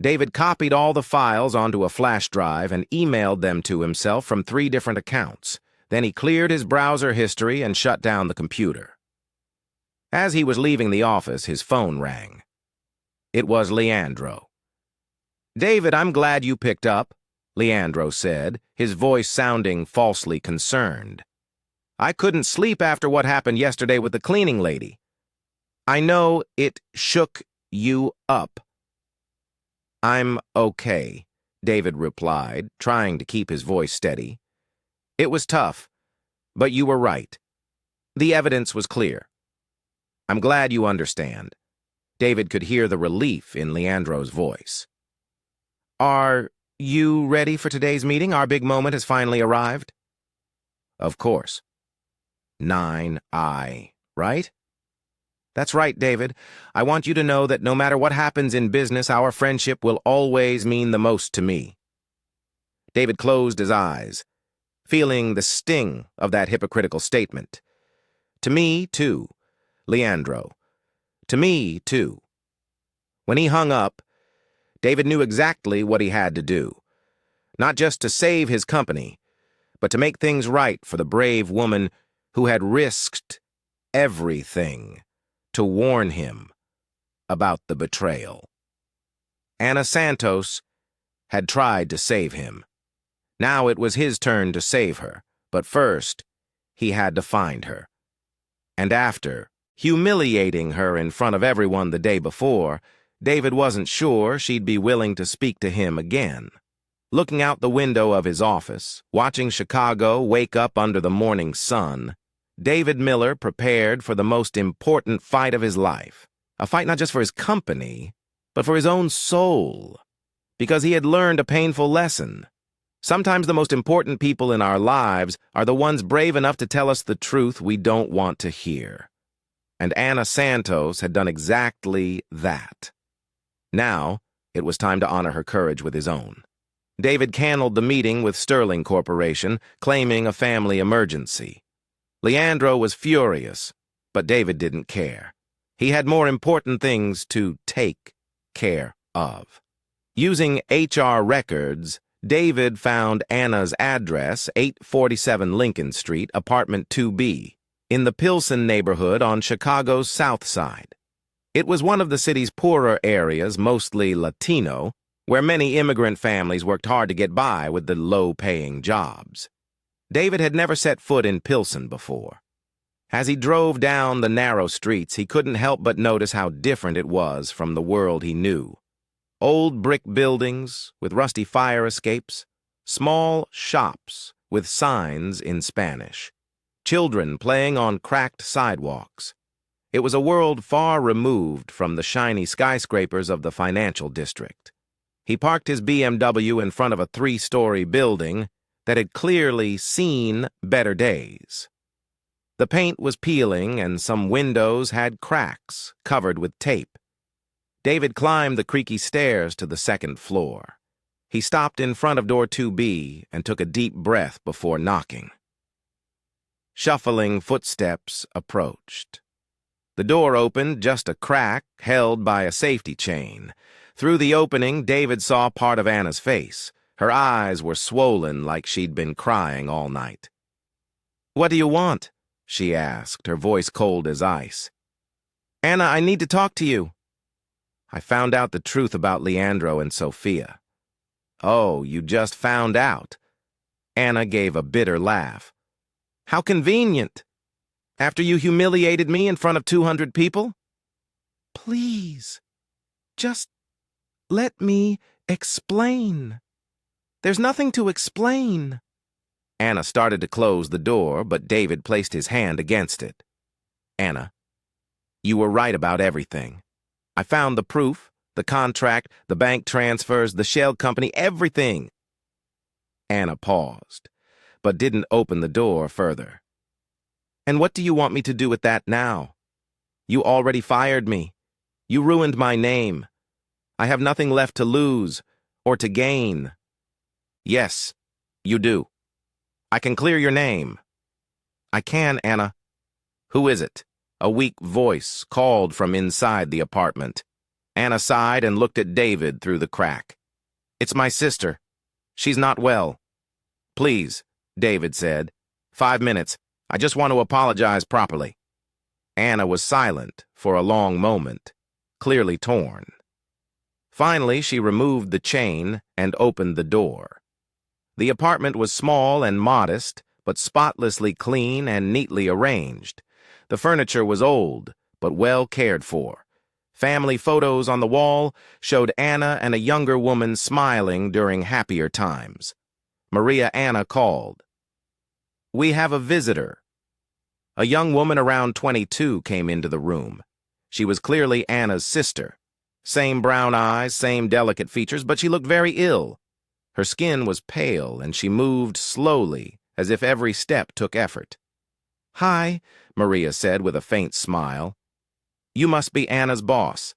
David copied all the files onto a flash drive and emailed them to himself from 3 different accounts. Then he cleared his browser history and shut down the computer. As he was leaving the office, his phone rang. It was Leandro. "David, I'm glad you picked up," Leandro said, his voice sounding falsely concerned. "I couldn't sleep after what happened yesterday with the cleaning lady. I know it shook you up." "I'm okay," David replied, trying to keep his voice steady. "It was tough, but you were right. The evidence was clear. I'm glad you understand." David could hear the relief in Leandro's voice. "Are you ready for today's meeting? Our big moment has finally arrived." "Of course. 9I, right?" "That's right, David. I want you to know that no matter what happens in business, our friendship will always mean the most to me." David closed his eyes, feeling the sting of that hypocritical statement. "To me, too, Leandro. To me, too." When he hung up, David knew exactly what he had to do. Not just to save his company, but to make things right for the brave woman who had risked everything to warn him about the betrayal. Ana Santos had tried to save him. Now it was his turn to save her, but first he had to find her. And after humiliating her in front of everyone the day before, David wasn't sure she'd be willing to speak to him again. Looking out the window of his office, watching Chicago wake up under the morning sun, David Miller prepared for the most important fight of his life. A fight not just for his company, but for his own soul. Because he had learned a painful lesson. Sometimes the most important people in our lives are the ones brave enough to tell us the truth we don't want to hear. And Ana Santos had done exactly that. Now, it was time to honor her courage with his own. David canceled the meeting with Sterling Corporation, claiming a family emergency. Leandro was furious, but David didn't care. He had more important things to take care of. Using HR records, David found Anna's address, 847 Lincoln Street, apartment 2B, in the Pilsen neighborhood on Chicago's South Side. It was one of the city's poorer areas, mostly Latino, where many immigrant families worked hard to get by with the low-paying jobs. David had never set foot in Pilsen before. As he drove down the narrow streets, he couldn't help but notice how different it was from the world he knew. Old brick buildings with rusty fire escapes, small shops with signs in Spanish, children playing on cracked sidewalks. It was a world far removed from the shiny skyscrapers of the financial district. He parked his BMW in front of a 3-story building that had clearly seen better days. The paint was peeling and some windows had cracks covered with tape. David climbed the creaky stairs to the second floor. He stopped in front of door 2B and took a deep breath before knocking. Shuffling footsteps approached. The door opened just a crack held by a safety chain. Through the opening, David saw part of Anna's face. Her eyes were swollen like she'd been crying all night. "What do you want?" she asked, her voice cold as ice. "Anna, I need to talk to you." "I found out the truth about Leandro and Sophia." "Oh, you just found out?" Anna gave a bitter laugh. "How convenient. After you humiliated me in front of 200 people?" "Please, just let me explain." "There's nothing to explain." Anna started to close the door, but David placed his hand against it. "Anna, you were right about everything. I found the proof, the contract, the bank transfers, the shell company, everything." Anna paused, but didn't open the door further. "And what do you want me to do with that now? You already fired me. You ruined my name. I have nothing left to lose or to gain." "Yes, you do. I can clear your name." "I can, Anna." "Who is it?" A weak voice called from inside the apartment. Anna sighed and looked at David through the crack. "It's my sister. She's not well." "Please," David said. 5 minutes. I just want to apologize properly." Anna was silent for a long moment, clearly torn. Finally, she removed the chain and opened the door. The apartment was small and modest, but spotlessly clean and neatly arranged. The furniture was old, but well cared for. Family photos on the wall showed Anna and a younger woman smiling during happier times. Maria Anna called. "We have a visitor." A young woman around 22 came into the room. She was clearly Anna's sister. Same brown eyes, same delicate features, but she looked very ill. Her skin was pale, and she moved slowly, as if every step took effort. "Hi," Maria said with a faint smile. "You must be Anna's boss."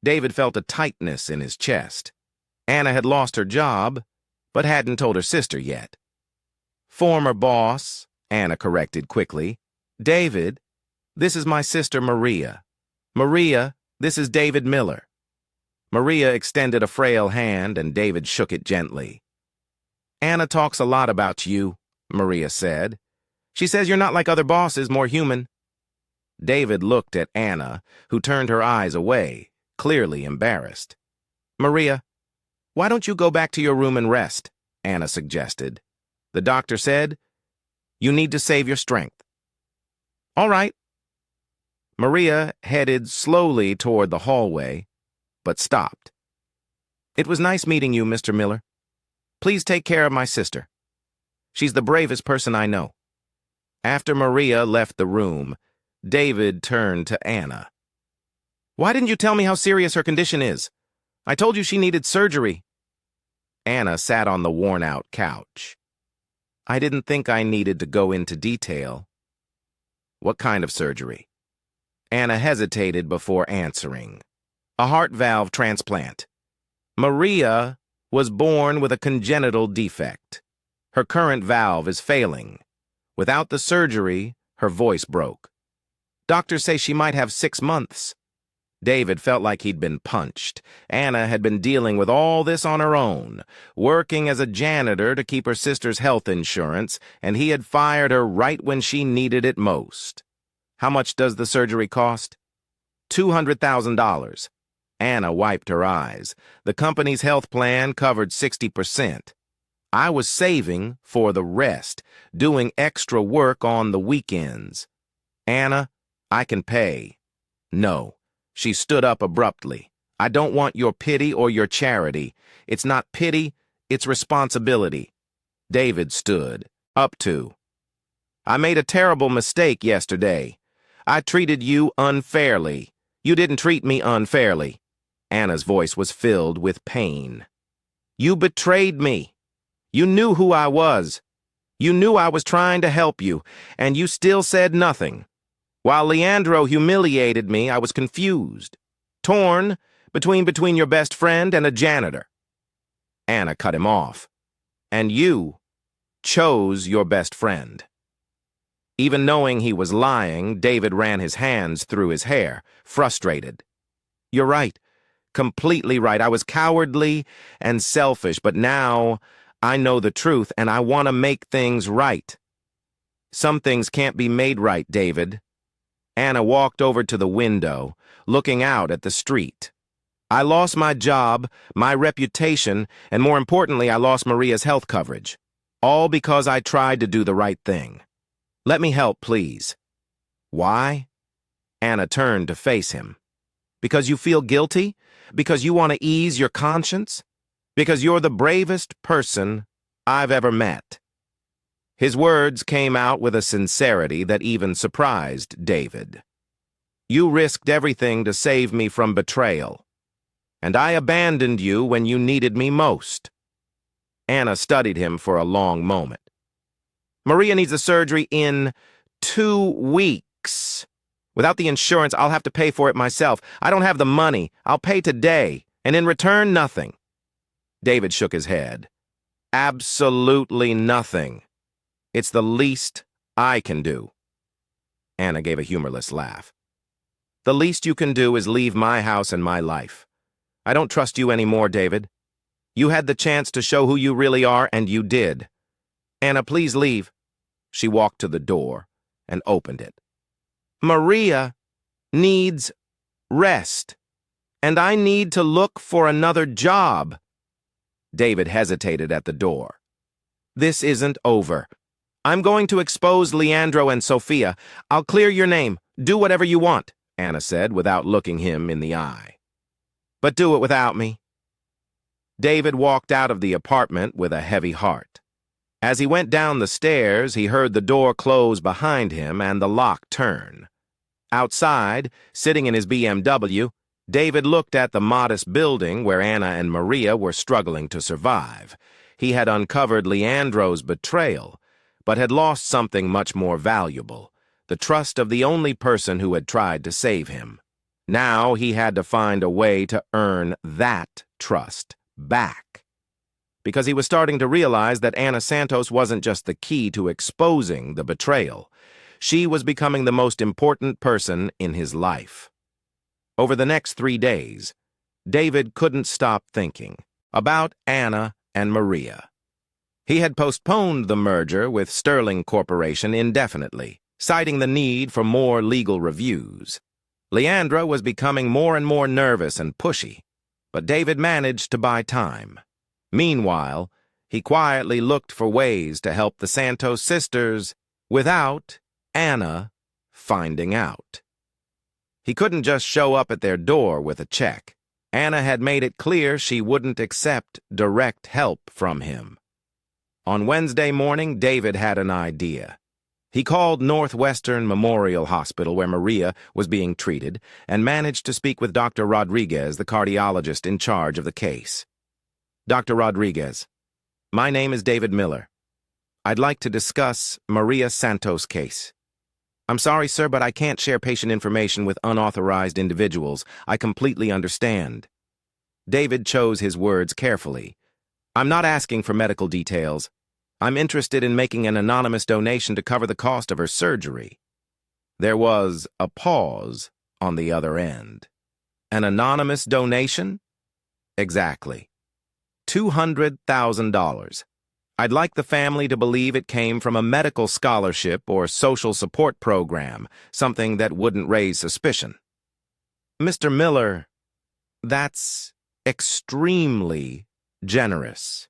David felt a tightness in his chest. Anna had lost her job, but hadn't told her sister yet. "Former boss," Anna corrected quickly. "David, this is my sister Maria. Maria, this is David Miller." Maria extended a frail hand, and David shook it gently. "Anna talks a lot about you," Maria said. "She says you're not like other bosses, more human." David looked at Anna, who turned her eyes away, clearly embarrassed. "Maria, why don't you go back to your room and rest?" Anna suggested. "The doctor said you need to save your strength." "All right." Maria headed slowly toward the hallway, but stopped. "It was nice meeting you, Mr. Miller. Please take care of my sister. She's the bravest person I know." After Maria left the room, David turned to Anna. "Why didn't you tell me how serious her condition is? I told you she needed surgery." Anna sat on the worn-out couch. "I didn't think I needed to go into detail." "What kind of surgery?" Anna hesitated before answering. "A heart valve transplant. Maria was born with a congenital defect. Her current valve is failing. Without the surgery, her voice broke. Doctors say she might have 6 months." David felt like he'd been punched. Anna had been dealing with all this on her own, working as a janitor to keep her sister's health insurance, and he had fired her right when she needed it most. "How much does the surgery cost?" $200,000. Anna wiped her eyes. The company's health plan covered 60%. I was saving for the rest, doing extra work on the weekends. "Anna, I can pay." "No." She stood up abruptly. "I don't want your pity or your charity. It's not pity, it's responsibility." David stood. "Up to." "I made a terrible mistake yesterday. I treated you unfairly. You didn't treat me unfairly." Anna's voice was filled with pain. "You betrayed me. You knew who I was. You knew I was trying to help you, and you still said nothing. While Leandro humiliated me, I was confused, torn between your best friend and a janitor." Anna cut him off. "And you chose your best friend." Even knowing he was lying, David ran his hands through his hair, frustrated. "You're right. Completely right. I was cowardly and selfish, but now I know the truth, and I want to make things right." "Some things can't be made right, David." Anna walked over to the window, looking out at the street. "I lost my job, my reputation, and more importantly, I lost Maria's health coverage. All because I tried to do the right thing. Let me help, please." "Why?" Anna turned to face him. "Because you feel guilty? Because you want to ease your conscience? Because you're the bravest person I've ever met." His words came out with a sincerity that even surprised David. "You risked everything to save me from betrayal, and I abandoned you when you needed me most." Anna studied him for a long moment. "Maria needs a surgery in 2 weeks. Without the insurance, I'll have to pay for it myself. I don't have the money. I'll pay today, and in return, nothing." David shook his head. "Absolutely nothing. It's the least I can do." Anna gave a humorless laugh. "The least you can do is leave my house and my life. I don't trust you anymore, David. You had the chance to show who you really are, and you did. Anna, please leave." She walked to the door and opened it. "Maria needs rest." And I need to look for another job. David hesitated at the door. This isn't over. I'm going to expose Leandro and Sophia. I'll clear your name. Do whatever you want, Anna said without looking him in the eye. But do it without me. David walked out of the apartment with a heavy heart. As he went down the stairs, he heard the door close behind him and the lock turn. Outside, sitting in his BMW, David looked at the modest building where Anna and Maria were struggling to survive. He had uncovered Leandro's betrayal, but had lost something much more valuable, the trust of the only person who had tried to save him. Now he had to find a way to earn that trust back. Because he was starting to realize that Anna Santos wasn't just the key to exposing the betrayal. She was becoming the most important person in his life. Over the next 3 days, David couldn't stop thinking about Anna and Maria. He had postponed the merger with Sterling Corporation indefinitely, citing the need for more legal reviews. Leandro was becoming more and more nervous and pushy, but David managed to buy time. Meanwhile, he quietly looked for ways to help the Santos sisters without Anna finding out. He couldn't just show up at their door with a check. Anna had made it clear she wouldn't accept direct help from him. On Wednesday morning, David had an idea. He called Northwestern Memorial Hospital, where Maria was being treated, and managed to speak with Dr. Rodriguez, the cardiologist in charge of the case. Dr. Rodriguez, my name is David Miller. I'd like to discuss Maria Santos' case. I'm sorry, sir, but I can't share patient information with unauthorized individuals. I completely understand. David chose his words carefully. I'm not asking for medical details. I'm interested in making an anonymous donation to cover the cost of her surgery. There was a pause on the other end. An anonymous donation? Exactly. $200,000. I'd like the family to believe it came from a medical scholarship or social support program, something that wouldn't raise suspicion. Mr. Miller, that's extremely generous.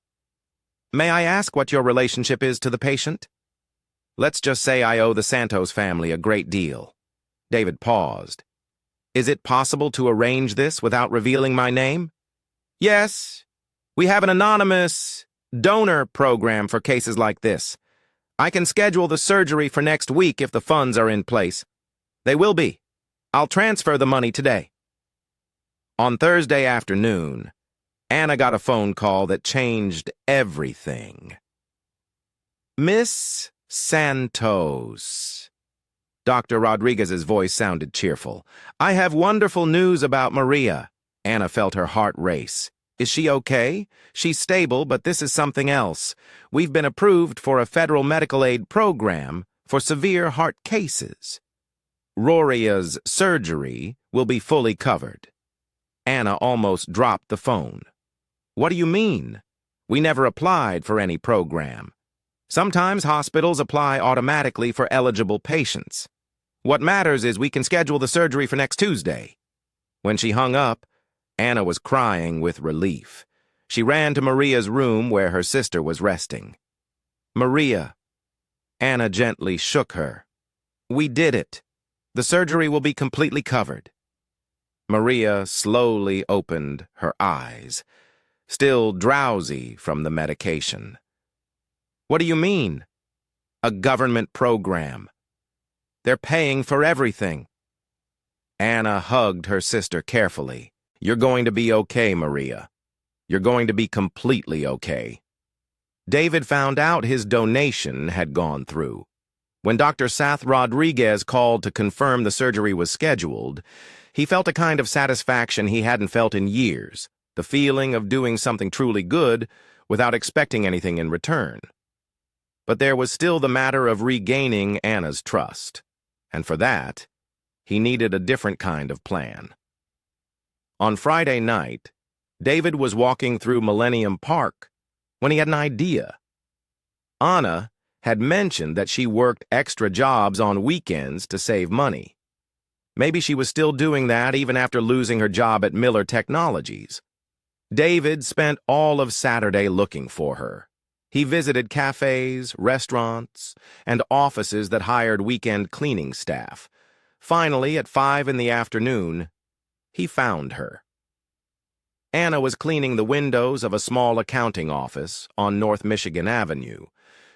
May I ask what your relationship is to the patient? Let's just say I owe the Santos family a great deal. David paused. Is it possible to arrange this without revealing my name? Yes. We have an anonymous donor program for cases like this. I can schedule the surgery for next week if the funds are in place. They will be. I'll transfer the money today. On Thursday afternoon, Anna got a phone call that changed everything. Miss Santos. Dr. Rodriguez's voice sounded cheerful. I have wonderful news about Maria. Anna felt her heart race. Is she okay? She's stable, but this is something else. We've been approved for a federal medical aid program for severe heart cases. Roria's surgery will be fully covered. Anna almost dropped the phone. What do you mean? We never applied for any program. Sometimes hospitals apply automatically for eligible patients. What matters is we can schedule the surgery for next Tuesday. When she hung up, Anna was crying with relief. She ran to Maria's room where her sister was resting. Maria. Anna gently shook her. We did it. The surgery will be completely covered. Maria slowly opened her eyes, still drowsy from the medication. What do you mean? A government program. They're paying for everything. Anna hugged her sister carefully. You're going to be okay, Maria. You're going to be completely okay. David found out his donation had gone through. When Dr. Seth Rodriguez called to confirm the surgery was scheduled, he felt a kind of satisfaction he hadn't felt in years, the feeling of doing something truly good without expecting anything in return. But there was still the matter of regaining Anna's trust, and for that, he needed a different kind of plan. On Friday night, David was walking through Millennium Park when he had an idea. Anna had mentioned that she worked extra jobs on weekends to save money. Maybe she was still doing that even after losing her job at Miller Technologies. David spent all of Saturday looking for her. He visited cafes, restaurants, and offices that hired weekend cleaning staff. Finally, at 5 in the afternoon, he found her. Anna was cleaning the windows of a small accounting office on North Michigan Avenue.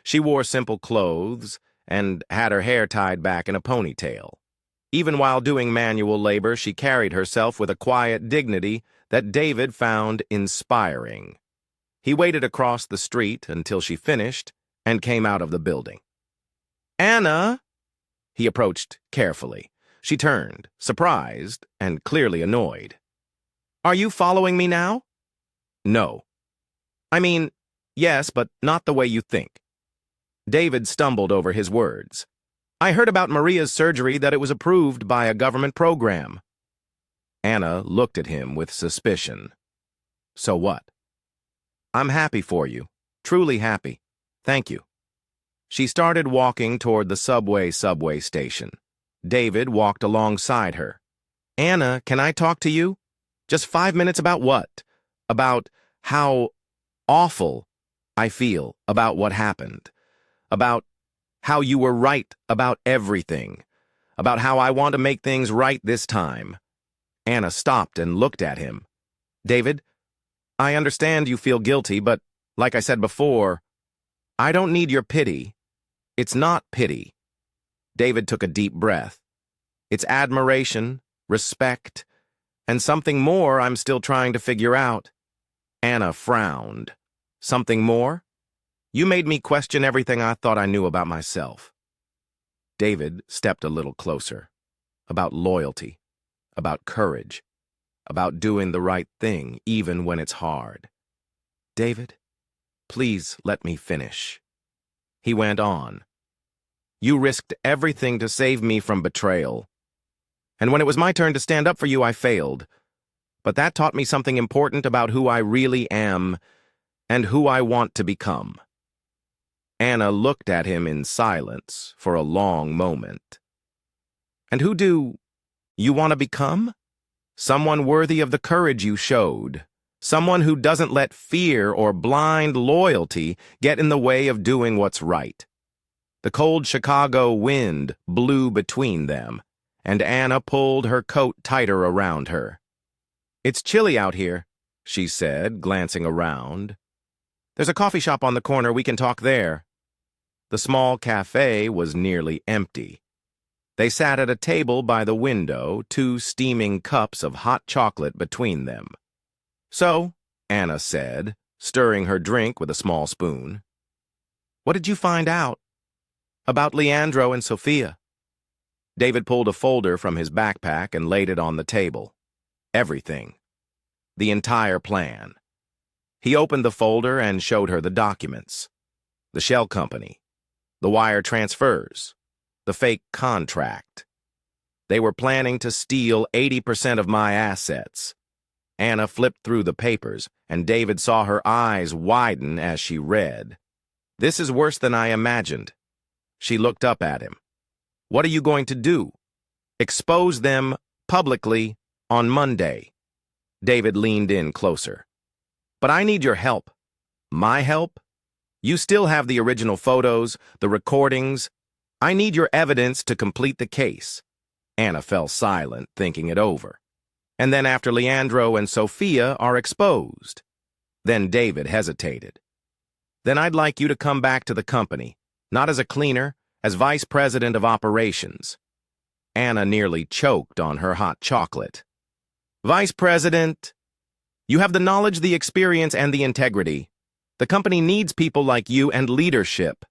She wore simple clothes and had her hair tied back in a ponytail. Even while doing manual labor, she carried herself with a quiet dignity that David found inspiring. He waited across the street until she finished and came out of the building. "Anna!" He approached carefully. She turned, surprised and clearly annoyed. "Are you following me now?" "No. I mean, yes, but not the way you think." David stumbled over his words. "I heard about Maria's surgery, that it was approved by a government program." Anna looked at him with suspicion. "So what?" "I'm happy for you. Truly happy. Thank you." She started walking toward the subway station. David walked alongside her. "Anna, can I talk to you? Just 5 minutes about what? About how awful I feel about what happened. About how you were right about everything. About how I want to make things right this time." Anna stopped and looked at him. "David, I understand you feel guilty, but like I said before, I don't need your pity. It's not pity." David took a deep breath. "It's admiration, respect, and something more I'm still trying to figure out." Anna frowned. "Something more? You made me question everything I thought I knew about myself." David stepped a little closer. About loyalty, about courage, about doing the right thing even when it's hard. "David, please let me finish." He went on. "You risked everything to save me from betrayal. And when it was my turn to stand up for you, I failed. But that taught me something important about who I really am and who I want to become." Anna looked at him in silence for a long moment. "And who do you want to become? Someone worthy of the courage you showed. Someone who doesn't let fear or blind loyalty get in the way of doing what's right." The cold Chicago wind blew between them, and Anna pulled her coat tighter around her. "It's chilly out here," she said, glancing around. "There's a coffee shop on the corner. We can talk there." The small cafe was nearly empty. They sat at a table by the window, 2 steaming cups of hot chocolate between them. "So," Anna said, stirring her drink with a small spoon, "what did you find out about Leandro and Sophia?" David pulled a folder from his backpack and laid it on the table. Everything. The entire plan. He opened the folder and showed her the documents. The shell company. The wire transfers. The fake contract. They were planning to steal 80% of my assets. Anna flipped through the papers, and David saw her eyes widen as she read. "This is worse than I imagined." She looked up at him. "What are you going to do? Expose them publicly on Monday." David leaned in closer. "But I need your help." "My help? You still have the original photos, the recordings. I need your evidence to complete the case." Anna fell silent, thinking it over. "And then after Leandro and Sophia are exposed." Then David hesitated. "Then I'd like you to come back to the company, not as a cleaner, as vice president of operations." Anna nearly choked on her hot chocolate. "Vice president, you have the knowledge, the experience, and the integrity. The company needs people like you and leadership."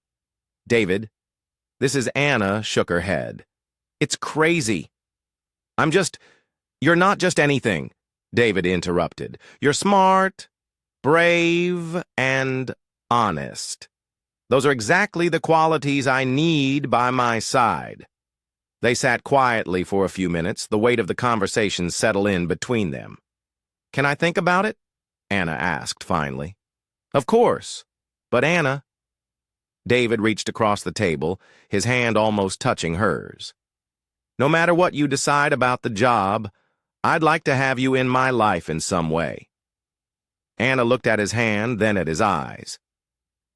"David," this is Anna shook her head. "It's crazy. You're not just anything," David interrupted. "You're smart, brave, and honest. Those are exactly the qualities I need by my side." They sat quietly for a few minutes, the weight of the conversation settle in between them. "Can I think about it?" Anna asked finally. "Of course. But Anna..." David reached across the table, his hand almost touching hers. No matter what you decide about the job, I'd like to have you in my life in some way. Anna looked at his hand, then at his eyes.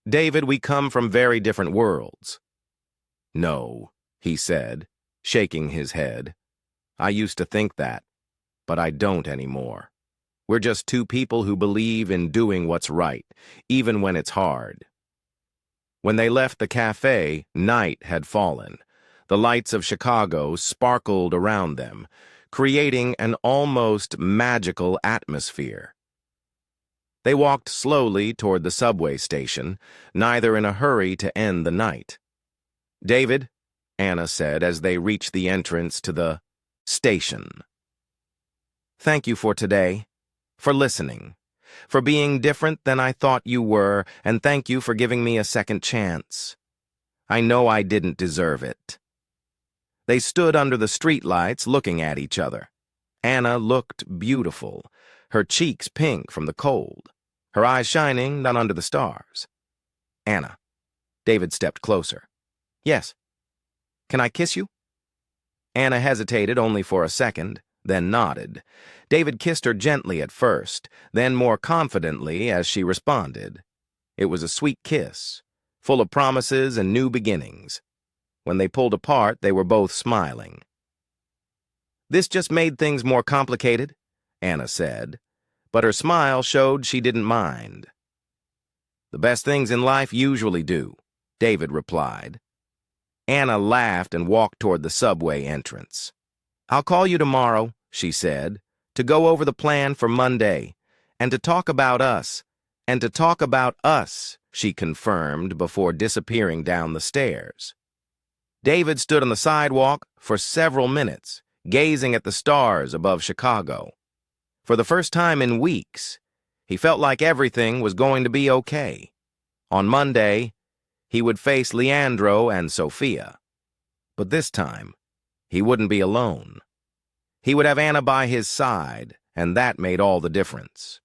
David, we come from very different worlds. No, he said, shaking his head. I used to think that, but I don't anymore. We're just two people who believe in doing what's right, even when it's hard. When they left the cafe, night had fallen. The lights of Chicago sparkled around them, creating an almost magical atmosphere. They walked slowly toward the subway station, neither in a hurry to end the night. David, Anna said as they reached the entrance to the station. Thank you for today, for listening, for being different than I thought you were, and thank you for giving me a second chance. I know I didn't deserve it. They stood under the streetlights looking at each other. Anna looked beautiful, her cheeks pink from the cold, her eyes shining not under the stars. Anna. David stepped closer. Yes. Can I kiss you? Anna hesitated only for a second, then nodded. David kissed her gently at first, then more confidently as she responded. It was a sweet kiss, full of promises and new beginnings. When they pulled apart, they were both smiling. This just made things more complicated, Anna said, but her smile showed she didn't mind. The best things in life usually do, David replied. Anna laughed and walked toward the subway entrance. I'll call you tomorrow, she said, to go over the plan for Monday, and to talk about us, she confirmed before disappearing down the stairs. David stood on the sidewalk for several minutes, gazing at the stars above Chicago. For the first time in weeks, he felt like everything was going to be okay. On Monday, he would face Leandro and Sophia. But this time, he wouldn't be alone. He would have Anna by his side, and that made all the difference.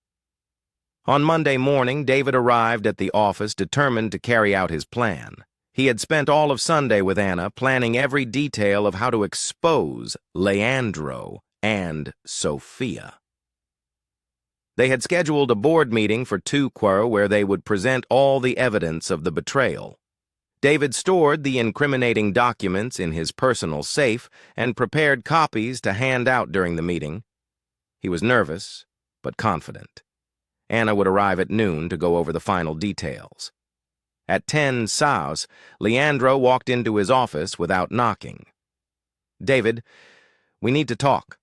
On Monday morning, David arrived at the office determined to carry out his plan. He had spent all of Sunday with Anna planning every detail of how to expose Leandro and Sophia. They had scheduled a board meeting for 2 where they would present all the evidence of the betrayal. David stored the incriminating documents in his personal safe and prepared copies to hand out during the meeting. He was nervous, but confident. Anna would arrive at noon to go over the final details. At 10 South, Leandro walked into his office without knocking. David, we need to talk.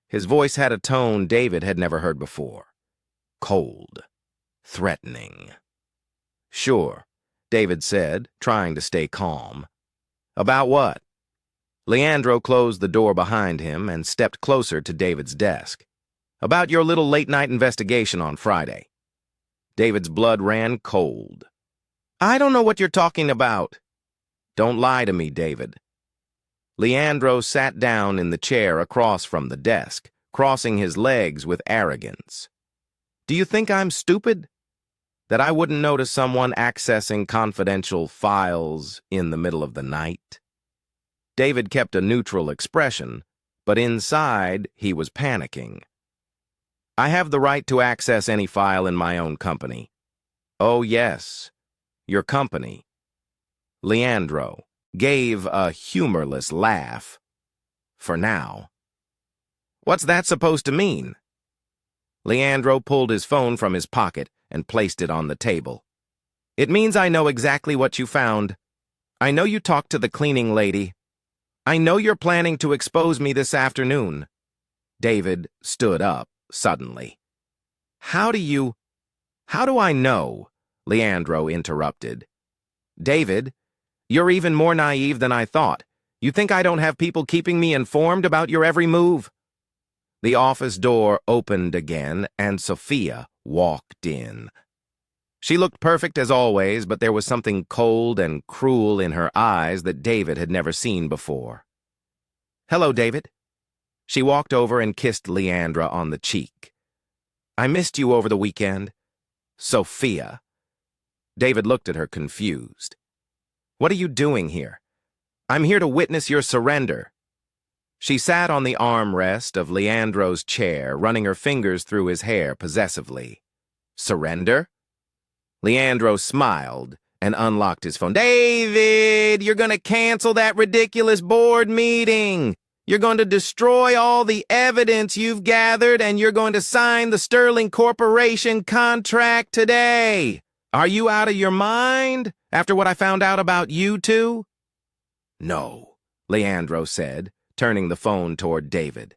His voice had a tone David had never heard before. Cold. Threatening. Sure, David said, trying to stay calm. About what? Leandro closed the door behind him and stepped closer to David's desk. About your little late-night investigation on Friday. David's blood ran cold. I don't know what you're talking about. Don't lie to me, David. Leandro sat down in the chair across from the desk, crossing his legs with arrogance. Do you think I'm stupid? That I wouldn't notice someone accessing confidential files in the middle of the night? David kept a neutral expression, but inside he was panicking. I have the right to access any file in my own company. Oh, yes. Your company. Leandro gave a humorless laugh. For now. What's that supposed to mean? Leandro pulled his phone from his pocket and placed it on the table. It means I know exactly what you found. I know you talked to the cleaning lady. I know you're planning to expose me this afternoon. David stood up suddenly. How do I know? Leandro interrupted. David, you're even more naive than I thought. You think I don't have people keeping me informed about your every move? The office door opened again, and Sophia walked in. She looked perfect as always, but there was something cold and cruel in her eyes that David had never seen before. Hello, David. She walked over and kissed Leandra on the cheek. I missed you over the weekend. Sophia. David looked at her confused. What are you doing here? I'm here to witness your surrender. She sat on the armrest of Leandro's chair, running her fingers through his hair possessively. Surrender? Leandro smiled and unlocked his phone. David, you're going to cancel that ridiculous board meeting. You're going to destroy all the evidence you've gathered, and you're going to sign the Sterling Corporation contract today. Are you out of your mind after what I found out about you two? No, Leandro said, turning the phone toward David.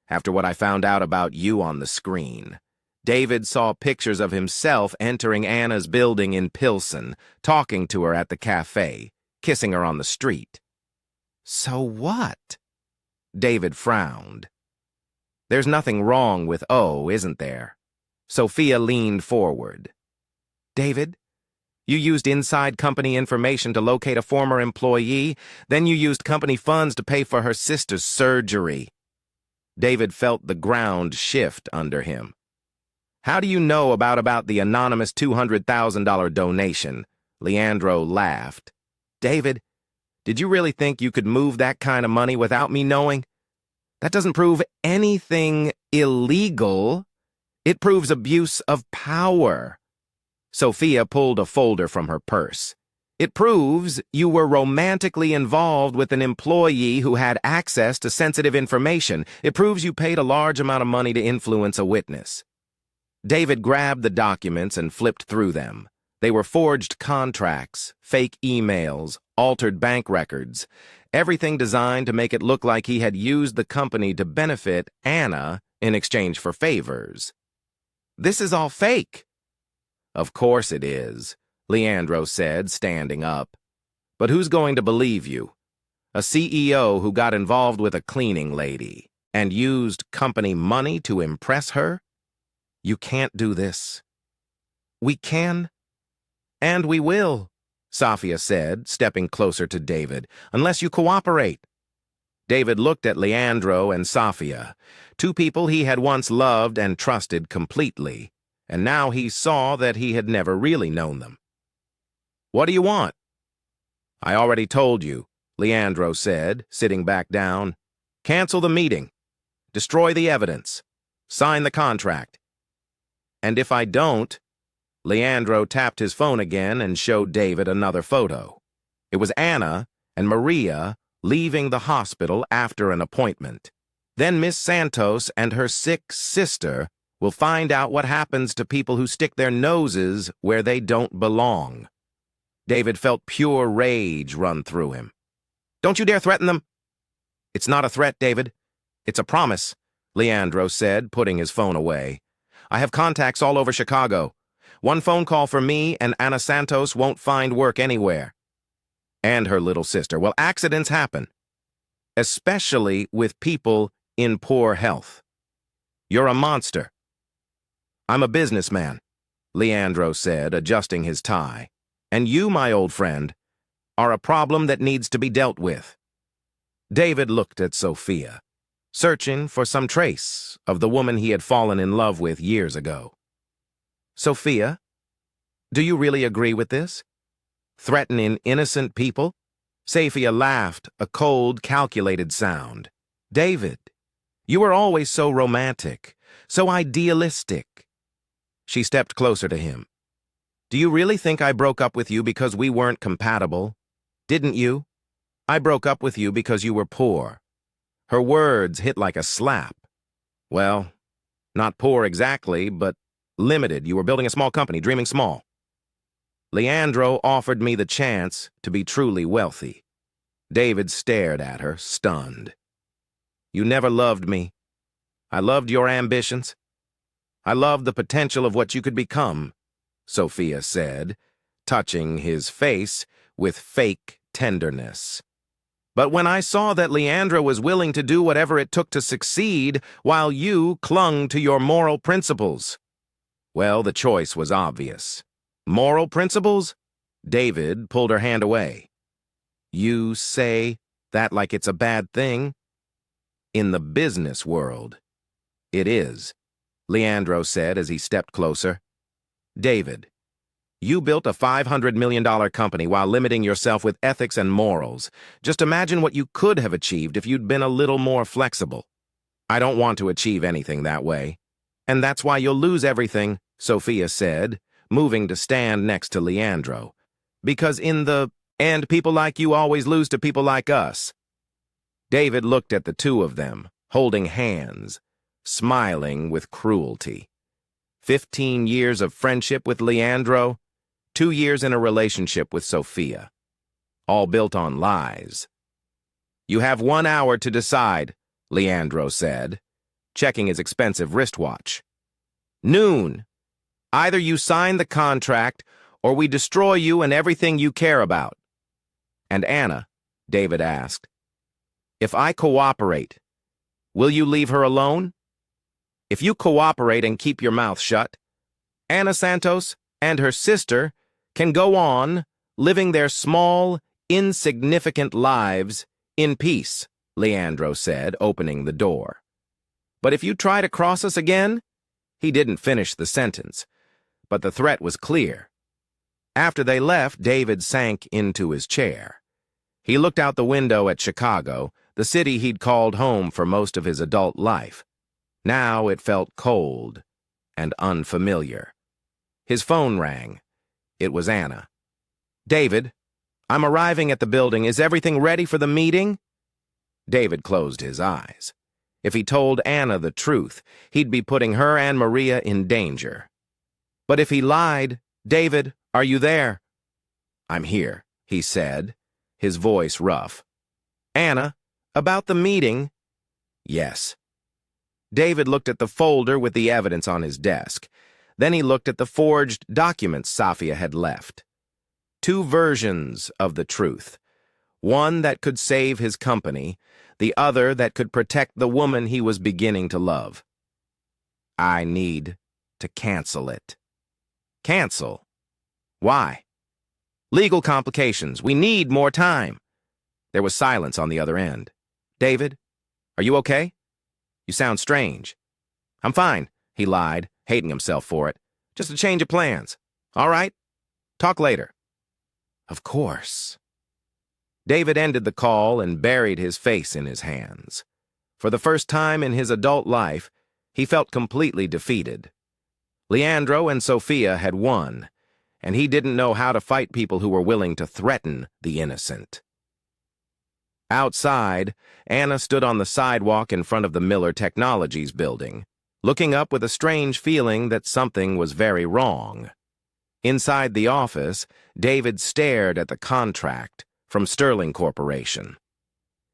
After what I found out about you on the screen. David saw pictures of himself entering Anna's building in Pilsen, talking to her at the cafe, kissing her on the street. So what? David frowned. There's nothing wrong with O, isn't there? Sophia leaned forward. David, you used inside company information to locate a former employee, then you used company funds to pay for her sister's surgery. David felt the ground shift under him. How do you know about the anonymous $200,000 donation? Leandro laughed. David, did you really think you could move that kind of money without me knowing? That doesn't prove anything illegal. It proves abuse of power. Sophia pulled a folder from her purse. It proves you were romantically involved with an employee who had access to sensitive information. It proves you paid a large amount of money to influence a witness. David grabbed the documents and flipped through them. They were forged contracts, fake emails, altered bank records, everything designed to make it look like he had used the company to benefit Anna in exchange for favors. This is all fake. Of course it is, Leandro said, standing up. But who's going to believe you? A CEO who got involved with a cleaning lady and used company money to impress her? You can't do this. We can, and we will, Sophia said, stepping closer to David, unless you cooperate. David looked at Leandro and Sophia, two people he had once loved and trusted completely, and now he saw that he had never really known them. What do you want? I already told you, Leandro said, sitting back down. Cancel the meeting. Destroy the evidence. Sign the contract. And if I don't, Leandro tapped his phone again and showed David another photo. It was Anna and Maria leaving the hospital after an appointment. Then Miss Santos and her sick sister will find out what happens to people who stick their noses where they don't belong. David felt pure rage run through him. Don't you dare threaten them. It's not a threat, David. It's a promise, Leandro said, putting his phone away. I have contacts all over Chicago. One phone call for me and Anna Santos won't find work anywhere. And her little sister. Well, accidents happen, especially with people in poor health. You're a monster. I'm a businessman, Leandro said, adjusting his tie. And you, my old friend, are a problem that needs to be dealt with. David looked at Sophia, searching for some trace of the woman he had fallen in love with years ago. Sophia, do you really agree with this? Threatening innocent people? Sophia laughed, a cold, calculated sound. David, you were always so romantic, so idealistic. She stepped closer to him. Do you really think I broke up with you because we weren't compatible? Didn't you? I broke up with you because you were poor. Her words hit like a slap. Well, not poor exactly, but limited. You were building a small company, dreaming small. Leandro offered me the chance to be truly wealthy. David stared at her, stunned. You never loved me. I loved your ambitions. I loved the potential of what you could become, Sophia said, touching his face with fake tenderness. But when I saw that Leandro was willing to do whatever it took to succeed while you clung to your moral principles, well, the choice was obvious. Moral principles? David pulled her hand away. You say that like it's a bad thing? In the business world, it is, Leandro said as he stepped closer. David, You built a $500 million company while limiting yourself with ethics and morals. Just imagine what you could have achieved if you'd been a little more flexible. I don't want to achieve anything that way. And that's why you'll lose everything, Sophia said, moving to stand next to Leandro. Because in the end, people like you always lose to people like us. David looked at the two of them, holding hands, smiling with cruelty. 15 years of friendship with Leandro, 2 years in a relationship with Sophia. All built on lies. You have 1 hour to decide, Leandro said, checking his expensive wristwatch. Noon. Either you sign the contract or we destroy you and everything you care about. And Anna, David asked, if I cooperate, will you leave her alone? If you cooperate and keep your mouth shut, Ana Santos and her sister can go on living their small, insignificant lives in peace, Leandro said, opening the door. But if you try to cross us again, he didn't finish the sentence, but the threat was clear. After they left, David sank into his chair. He looked out the window at Chicago, the city he'd called home for most of his adult life. Now it felt cold and unfamiliar. His phone rang. It was Anna. David, I'm arriving at the building. Is everything ready for the meeting? David closed his eyes. If he told Anna the truth, he'd be putting her and Maria in danger. But if he lied, David, are you there? I'm here, he said, his voice rough. Anna, about the meeting? Yes. David looked at the folder with the evidence on his desk. Then he looked at the forged documents Safia had left. 2 versions of the truth. One that could save his company, the other that could protect the woman he was beginning to love. I need to cancel it. Cancel? Why? Legal complications. We need more time. There was silence on the other end. David, are you okay? You sound strange. I'm fine, he lied, hating himself for it. Just a change of plans. All right? Talk later. Of course. David ended the call and buried his face in his hands. For the first time in his adult life, he felt completely defeated. Leandro and Sophia had won, and he didn't know how to fight people who were willing to threaten the innocent. Outside, Anna stood on the sidewalk in front of the Miller Technologies building, looking up with a strange feeling that something was very wrong. Inside the office, David stared at the contract from Sterling Corporation.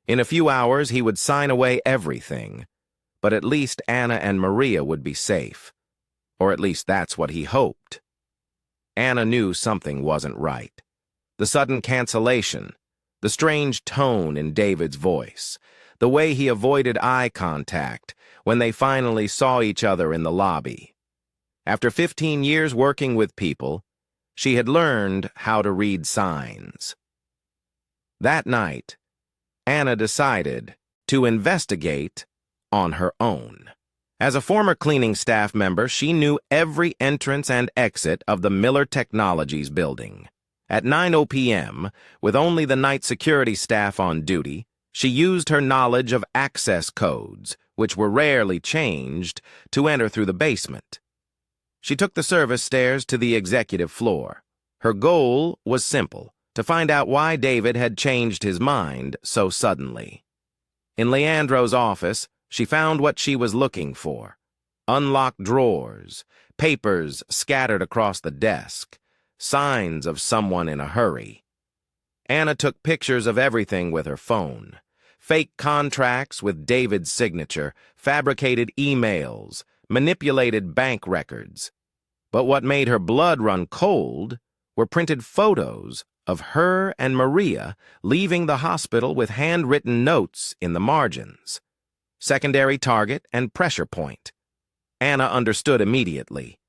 In a few hours, he would sign away everything, but at least Anna and Maria would be safe. Or at least that's what he hoped. Anna knew something wasn't right. The sudden cancellation, the strange tone in David's voice, the way he avoided eye contact when they finally saw each other in the lobby. After 15 years working with people, she had learned how to read signs. That night, Anna decided to investigate on her own. As a former cleaning staff member, she knew every entrance and exit of the Miller Technologies building. At 9 p.m., with only the night security staff on duty, she used her knowledge of access codes, which were rarely changed, to enter through the basement. She took the service stairs to the executive floor. Her goal was simple: to find out why David had changed his mind so suddenly. In Leandro's office, she found what she was looking for: unlocked drawers, papers scattered across the desk, signs of someone in a hurry. Anna took pictures of everything with her phone: fake contracts with David's signature, fabricated emails, manipulated bank records. But what made her blood run cold were printed photos of her and Maria leaving the hospital with handwritten notes in the margins. Secondary target and pressure point. Anna understood immediately.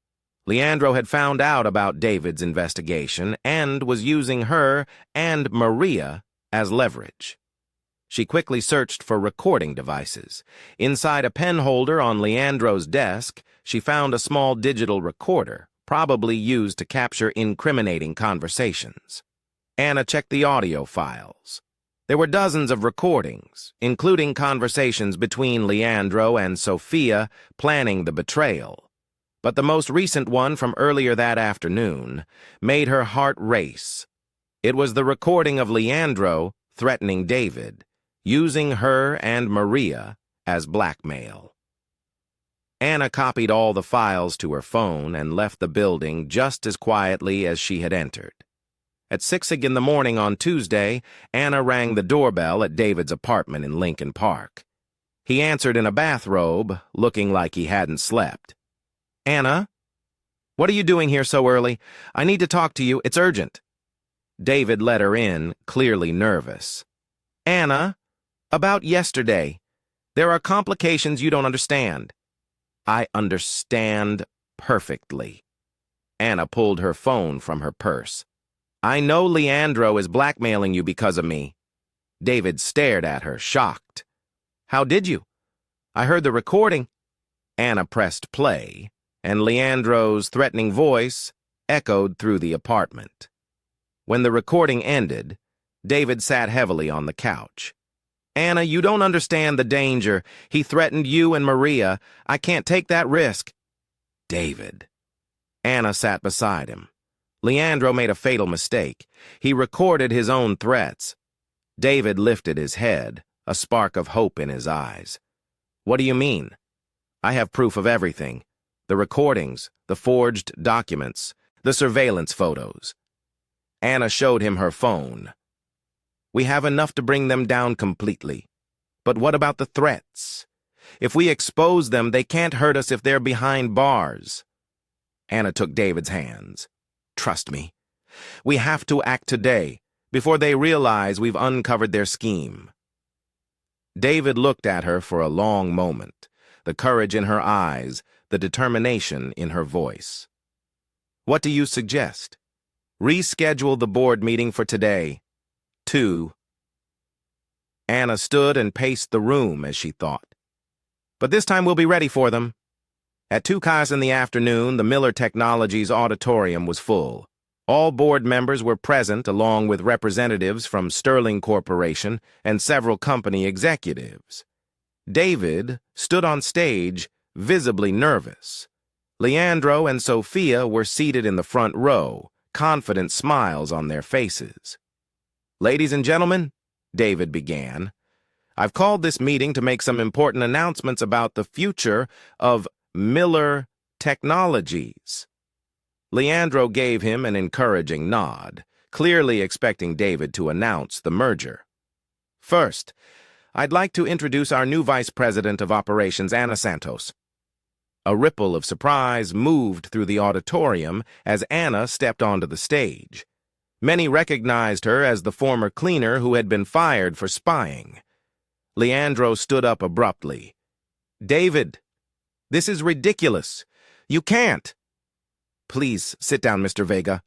Leandro had found out about David's investigation and was using her and Maria as leverage. She quickly searched for recording devices. Inside a pen holder on Leandro's desk, she found a small digital recorder, probably used to capture incriminating conversations. Anna checked the audio files. There were dozens of recordings, including conversations between Leandro and Sophia planning the betrayal. But the most recent one from earlier that afternoon made her heart race. It was the recording of Leandro threatening David, using her and Maria as blackmail. Anna copied all the files to her phone and left the building just as quietly as she had entered. At 6 in the morning on Tuesday, Anna rang the doorbell at David's apartment in Lincoln Park. He answered in a bathrobe, looking like he hadn't slept. "Anna? What are you doing here so early? I need to talk to you. It's urgent." David let her in, clearly nervous. "Anna, about yesterday. There are complications you don't understand." "I understand perfectly." Anna pulled her phone from her purse. "I know Leandro is blackmailing you because of me." David stared at her, shocked. "How did you?" "I heard the recording." Anna pressed play, and Leandro's threatening voice echoed through the apartment. When the recording ended, David sat heavily on the couch. "Anna, you don't understand the danger. He threatened you and Maria. I can't take that risk." "David." Anna sat beside him. Leandro made a fatal mistake. He recorded his own threats. David lifted his head, a spark of hope in his eyes. "What do you mean?" "I have proof of everything. The recordings, the forged documents, the surveillance photos." Anna showed him her phone. "We have enough to bring them down completely. But what about the threats? If we expose them, they can't hurt us if they're behind bars." Anna took David's hands. "Trust me. We have to act today, before they realize we've uncovered their scheme." David looked at her for a long moment, the courage in her eyes, the determination in her voice. "What do you suggest?" "Reschedule the board meeting for today. 2. Anna stood and paced the room as she thought. "But this time we'll be ready for them." At 2 in the afternoon, the Miller Technologies auditorium was full. All board members were present, along with representatives from Sterling Corporation and several company executives. David stood on stage, visibly nervous. Leandro and Sophia were seated in the front row, confident smiles on their faces. "Ladies and gentlemen," David began, "I've called this meeting to make some important announcements about the future of Miller Technologies." Leandro gave him an encouraging nod, clearly expecting David to announce the merger. "First, I'd like to introduce our new Vice President of Operations, Anna Santos." A ripple of surprise moved through the auditorium as Anna stepped onto the stage. Many recognized her as the former cleaner who had been fired for spying. Leandro stood up abruptly. "David, this is ridiculous. You can't." "Please sit down, Mr. Vega."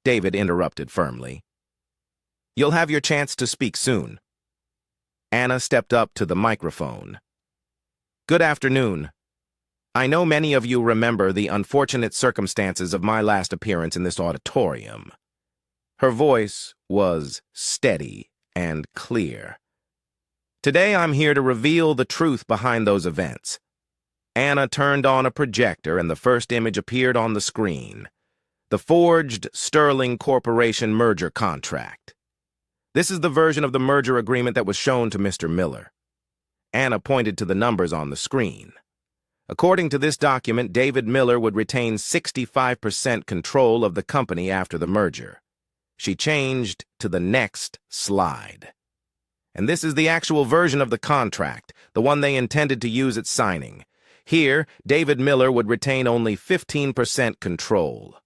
David interrupted firmly. "You'll have your chance to speak soon." Anna stepped up to the microphone. "Good afternoon. I know many of you remember the unfortunate circumstances of my last appearance in this auditorium." Her voice was steady and clear. "Today I'm here to reveal the truth behind those events." Anna turned on a projector and the first image appeared on the screen. The forged Sterling Corporation merger contract. "This is the version of the merger agreement that was shown to Mr. Miller." Anna pointed to the numbers on the screen. According to this document, David Miller would retain 65% control of the company after the merger. She changed to the next slide. "And this is the actual version of the contract, the one they intended to use at signing. Here, David Miller would retain only 15% control."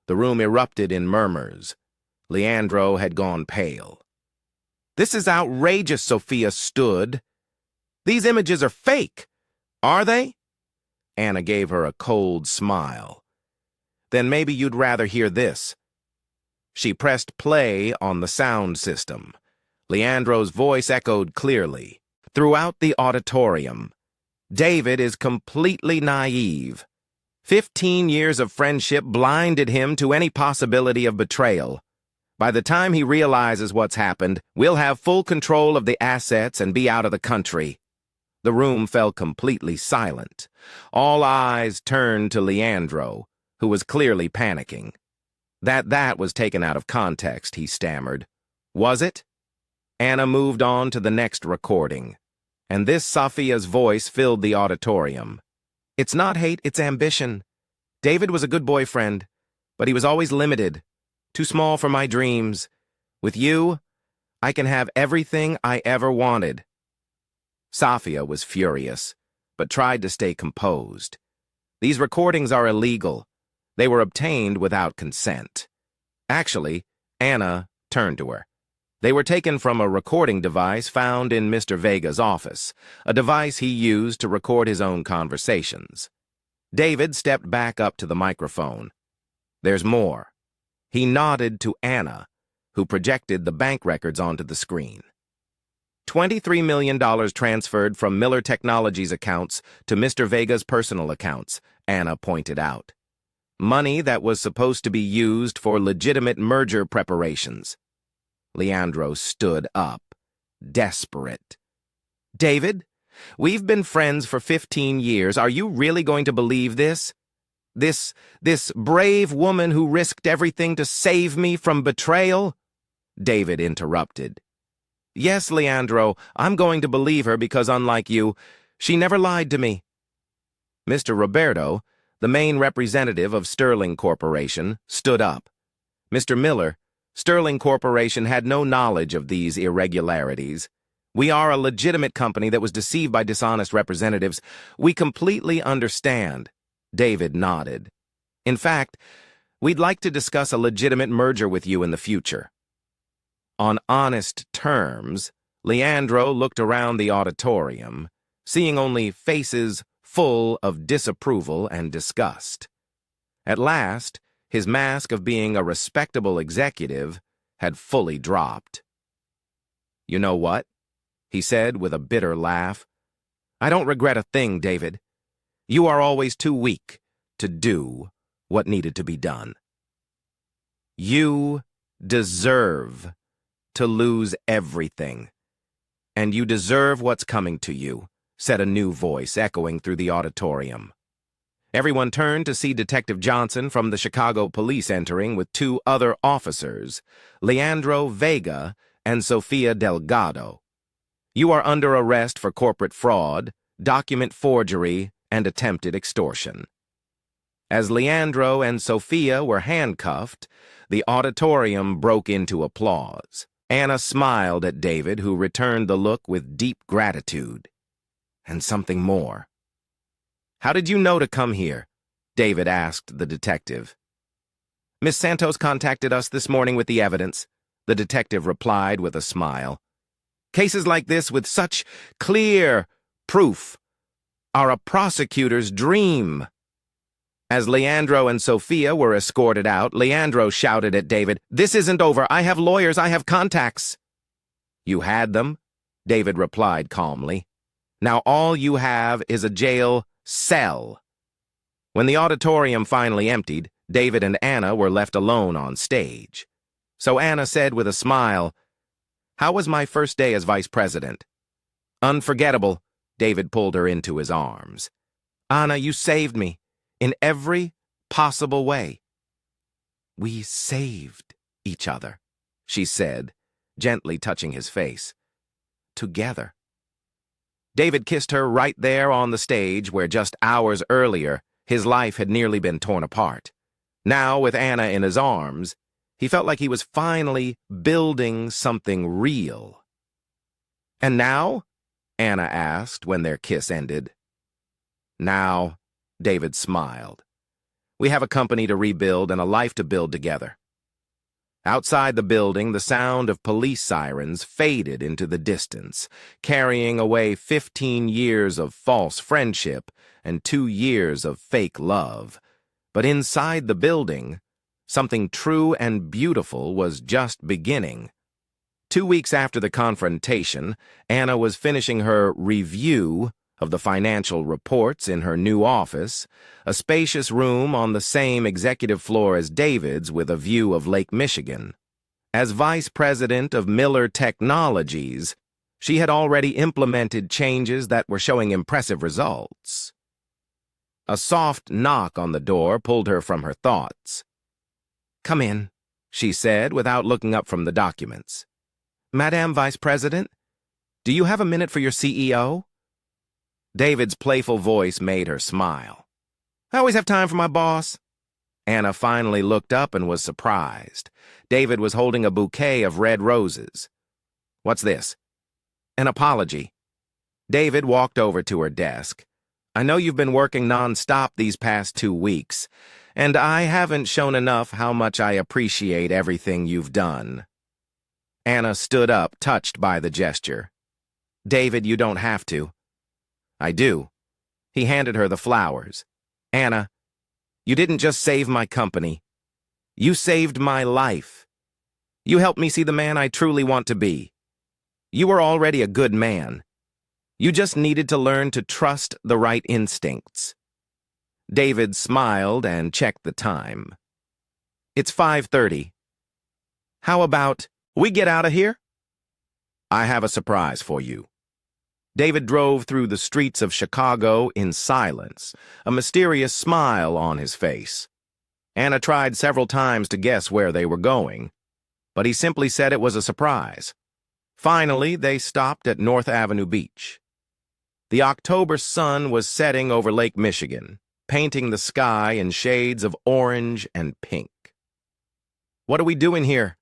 The room erupted in murmurs. Leandro had gone pale. "This is outrageous," Sophia stood. "These images are fake. Are they?" Anna gave her a cold smile. "Then maybe you'd rather hear this." She pressed play on the sound system. Leandro's voice echoed clearly. Throughout the auditorium, "David is completely naive. 15 years of friendship blinded him to any possibility of betrayal. By the time he realizes what's happened, we'll have full control of the assets and be out of the country. The room fell completely silent. All eyes turned to Leandro, who was clearly panicking. That was taken out of context, he stammered. Was it? Anna moved on to the next recording, and this Sophia's voice filled the auditorium. It's not hate, it's ambition. David was a good boyfriend, but he was always limited, too small for my dreams. With you, I can have everything I ever wanted. Sophia was furious, but tried to stay composed. These recordings are illegal. They were obtained without consent. Actually, Anna turned to her. They were taken from a recording device found in Mr. Vega's office, a device he used to record his own conversations. David stepped back up to the microphone. There's more. He nodded to Anna, who projected the bank records onto the screen. $23 million transferred from Miller Technologies accounts to Mr. Vega's personal accounts, Anna pointed out. Money that was supposed to be used for legitimate merger preparations. Leandro stood up, desperate. David, we've been friends for 15 years. Are you really going to believe this? This brave woman who risked everything to save me from betrayal? David interrupted. Yes, Leandro, I'm going to believe her because, unlike you, she never lied to me. Mr. Roberto, the main representative of Sterling Corporation, stood up. Mr. Miller, Sterling Corporation had no knowledge of these irregularities. We are a legitimate company that was deceived by dishonest representatives. We completely understand. David nodded. In fact, we'd like to discuss a legitimate merger with you in the future. On honest terms, Leandro looked around the auditorium, seeing only faces full of disapproval and disgust. At last, his mask of being a respectable executive had fully dropped. You know what? He said with a bitter laugh. I don't regret a thing, David. You are always too weak to do what needed to be done. You deserve to lose everything. And you deserve what's coming to you, said a new voice echoing through the auditorium. Everyone turned to see Detective Johnson from the Chicago Police entering with two other officers, Leandro Vega and Sofia Delgado. You are under arrest for corporate fraud, document forgery, and attempted extortion. As Leandro and Sofia were handcuffed, the auditorium broke into applause. Anna smiled at David, who returned the look with deep gratitude. And something more. How did you know to come here? David asked the detective. Miss Santos contacted us this morning with the evidence, the detective replied with a smile. Cases like this with such clear proof are a prosecutor's dream. As Leandro and Sofia were escorted out, Leandro shouted at David, This isn't over. I have lawyers. I have contacts. You had them? David replied calmly. Now all you have is a jail cell. When the auditorium finally emptied, David and Anna were left alone on stage. So Anna said with a smile, How was my first day as vice president? Unforgettable. David pulled her into his arms. Anna, you saved me. In every possible way. We saved each other, she said, gently touching his face. Together. David kissed her right there on the stage where just hours earlier his life had nearly been torn apart. Now, with Anna in his arms, he felt like he was finally building something real. And now? Anna asked when their kiss ended. Now, David smiled. We have a company to rebuild and a life to build together. Outside the building, the sound of police sirens faded into the distance, carrying away 15 years of false friendship and 2 years of fake love. But inside the building, something true and beautiful was just beginning. 2 weeks after the confrontation, Anna was finishing her review of the financial reports in her new office, a spacious room on the same executive floor as David's with a view of Lake Michigan. As vice president of Miller Technologies, she had already implemented changes that were showing impressive results. A soft knock on the door pulled her from her thoughts. "Come in," she said without looking up from the documents. "Madam Vice President, do you have a minute for your CEO?" David's playful voice made her smile. "I always have time for my boss." Anna finally looked up and was surprised. David was holding a bouquet of red roses. "What's this?" "An apology." David walked over to her desk. "I know you've been working non-stop these past 2 weeks, and I haven't shown enough how much I appreciate everything you've done." Anna stood up, touched by the gesture. "David, you don't have to." "I do." He handed her the flowers. "Anna, you didn't just save my company. You saved my life. You helped me see the man I truly want to be. You were already a good man. You just needed to learn to trust the right instincts." David smiled and checked the time. "It's 5:30. How about we get out of here?" "I have a surprise for you." David drove through the streets of Chicago in silence, a mysterious smile on his face. Anna tried several times to guess where they were going, but he simply said it was a surprise. Finally, they stopped at North Avenue Beach. The October sun was setting over Lake Michigan, painting the sky in shades of orange and pink. "What are we doing here?"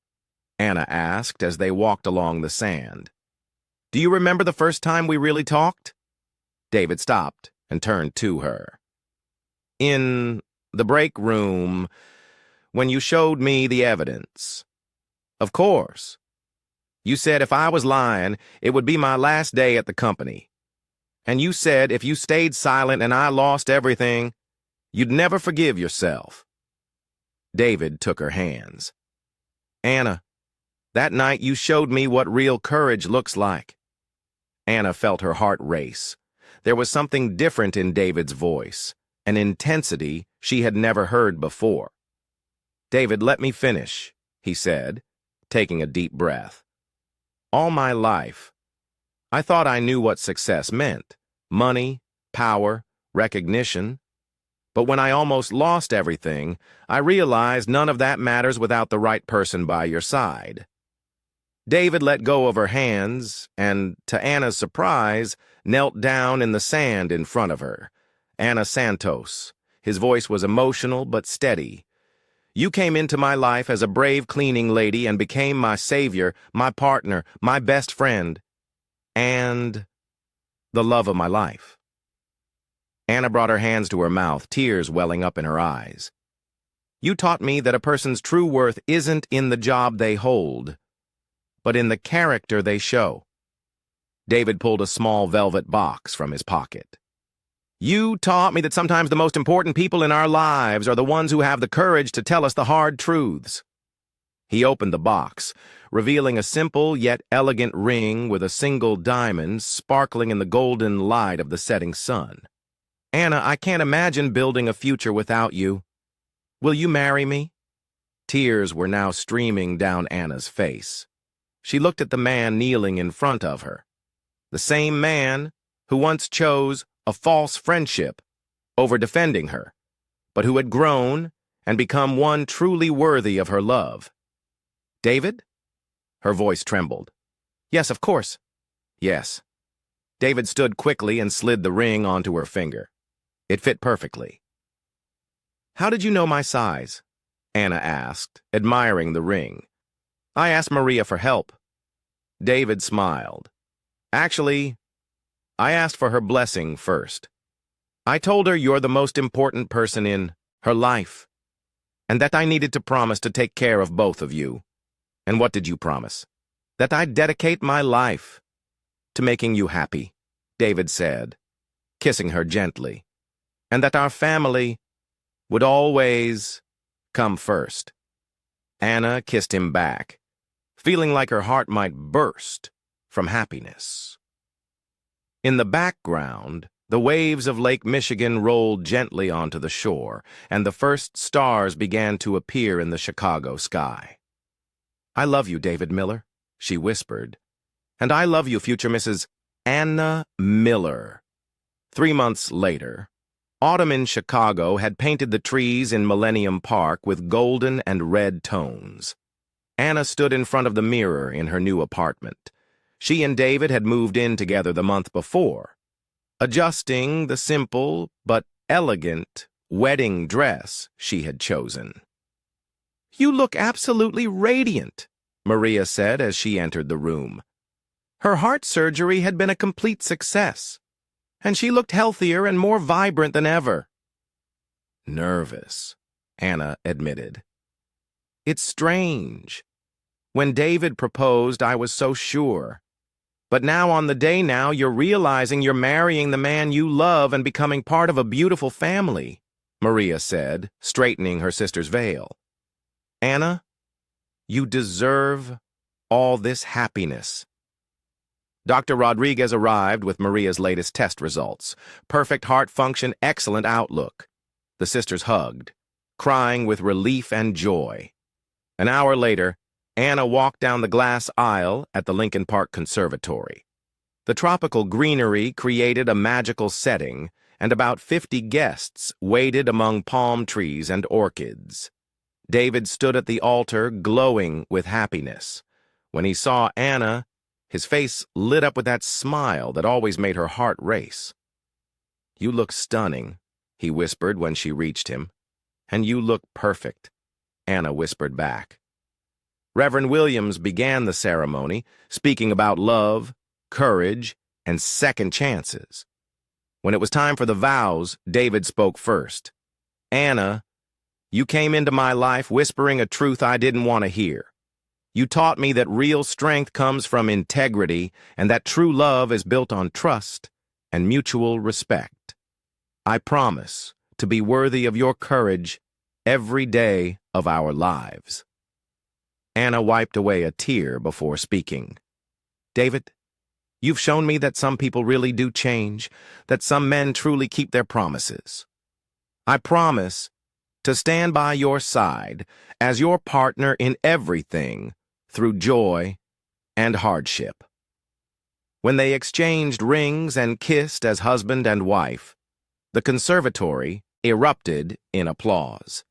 Anna asked as they walked along the sand. "Do you remember the first time we really talked?" David stopped and turned to her. "In the break room, when you showed me the evidence." "Of course. You said if I was lying, it would be my last day at the company. And you said if you stayed silent and I lost everything, you'd never forgive yourself." David took her hands. "Anna, that night you showed me what real courage looks like." Anna felt her heart race. There was something different in David's voice, an intensity she had never heard before. "David, let me finish," he said, taking a deep breath. "All my life, I thought I knew what success meant: money, power, recognition. But when I almost lost everything, I realized none of that matters without the right person by your side." David let go of her hands and, to Anna's surprise, knelt down in the sand in front of her. "Anna Santos." His voice was emotional but steady. "You came into my life as a brave cleaning lady and became my savior, my partner, my best friend, and the love of my life." Anna brought her hands to her mouth, tears welling up in her eyes. "You taught me that a person's true worth isn't in the job they hold, but in the character they show." David pulled a small velvet box from his pocket. "You taught me that sometimes the most important people in our lives are the ones who have the courage to tell us the hard truths." He opened the box, revealing a simple yet elegant ring with a single diamond sparkling in the golden light of the setting sun. "Anna, I can't imagine building a future without you. Will you marry me?" Tears were now streaming down Anna's face. She looked at the man kneeling in front of her. The same man who once chose a false friendship over defending her, but who had grown and become one truly worthy of her love. "David?" Her voice trembled. "Yes, of course." "Yes." David stood quickly and slid the ring onto her finger. It fit perfectly. "How did you know my size?" Anna asked, admiring the ring. "I asked Maria for help." David smiled. "Actually, I asked for her blessing first. I told her you're the most important person in her life, and that I needed to promise to take care of both of you." "And what did you promise?" "That I'd dedicate my life to making you happy," David said, kissing her gently, "and that our family would always come first." Anna kissed him back, feeling like her heart might burst from happiness. In the background, the waves of Lake Michigan rolled gently onto the shore, and the first stars began to appear in the Chicago sky. "I love you, David Miller," she whispered. "And I love you, future Mrs. Anna Miller." 3 months later, autumn in Chicago had painted the trees in Millennium Park with golden and red tones. Anna stood in front of the mirror in her new apartment. She and David had moved in together the month before, adjusting the simple but elegant wedding dress she had chosen. "You look absolutely radiant," Maria said as she entered the room. Her heart surgery had been a complete success, and she looked healthier and more vibrant than ever. "Nervous," Anna admitted. "It's strange. When David proposed, I was so sure. But now on the day now, you're realizing you're marrying the man you love and becoming part of a beautiful family," Maria said, straightening her sister's veil. "Anna, you deserve all this happiness." Dr. Rodriguez arrived with Maria's latest test results. Perfect heart function, excellent outlook. The sisters hugged, crying with relief and joy. An hour later, Anna walked down the glass aisle at the Lincoln Park Conservatory. The tropical greenery created a magical setting, and about 50 guests waited among palm trees and orchids. David stood at the altar, glowing with happiness. When he saw Anna, his face lit up with that smile that always made her heart race. "You look stunning," he whispered when she reached him. "And you look perfect," Anna whispered back. Reverend Williams began the ceremony, speaking about love, courage, and second chances. When it was time for the vows, David spoke first. "Anna, you came into my life whispering a truth I didn't want to hear. You taught me that real strength comes from integrity and that true love is built on trust and mutual respect. I promise to be worthy of your courage every day of our lives." Anna wiped away a tear before speaking. "David, you've shown me that some people really do change, that some men truly keep their promises. I promise to stand by your side as your partner in everything through joy and hardship." When they exchanged rings and kissed as husband and wife, the conservatory erupted in applause.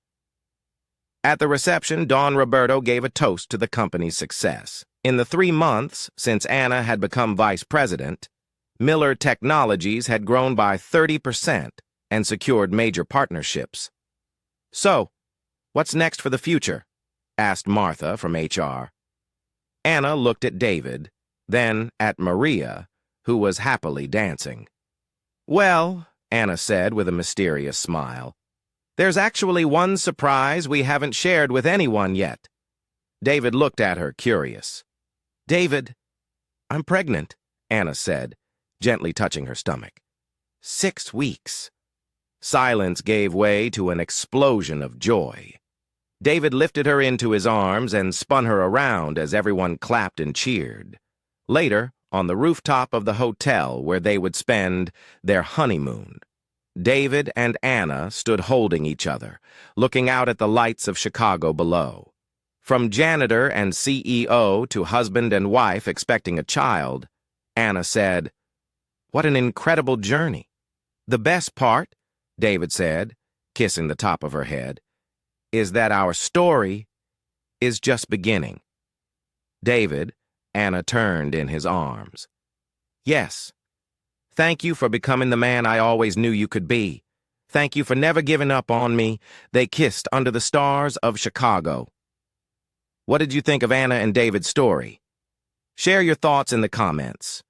At the reception, Don Roberto gave a toast to the company's success. In the 3 months since Anna had become vice president, Miller Technologies had grown by 30% and secured major partnerships. "So, what's next for the future?" asked Martha from HR. Anna looked at David, then at Maria, who was happily dancing. "Well," Anna said with a mysterious smile, "there's actually one surprise we haven't shared with anyone yet." David looked at her, curious. "David, I'm pregnant," Anna said, gently touching her stomach. 6 weeks. Silence gave way to an explosion of joy. David lifted her into his arms and spun her around as everyone clapped and cheered. Later, on the rooftop of the hotel where they would spend their honeymoon, David and Anna stood holding each other, looking out at the lights of Chicago below. From janitor and CEO to husband and wife expecting a child, Anna said, "What an incredible journey." "The best part," David said, kissing the top of her head, "is that our story is just beginning." "David," Anna turned in his arms. "Yes. Thank you for becoming the man I always knew you could be. Thank you for never giving up on me." They kissed under the stars of Chicago. What did you think of Anna and David's story? Share your thoughts in the comments.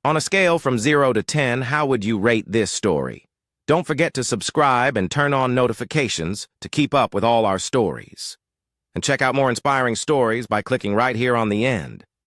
On a scale from 0 to 10, how would you rate this story? Don't forget to subscribe and turn on notifications to keep up with all our stories. And check out more inspiring stories by clicking right here on the end.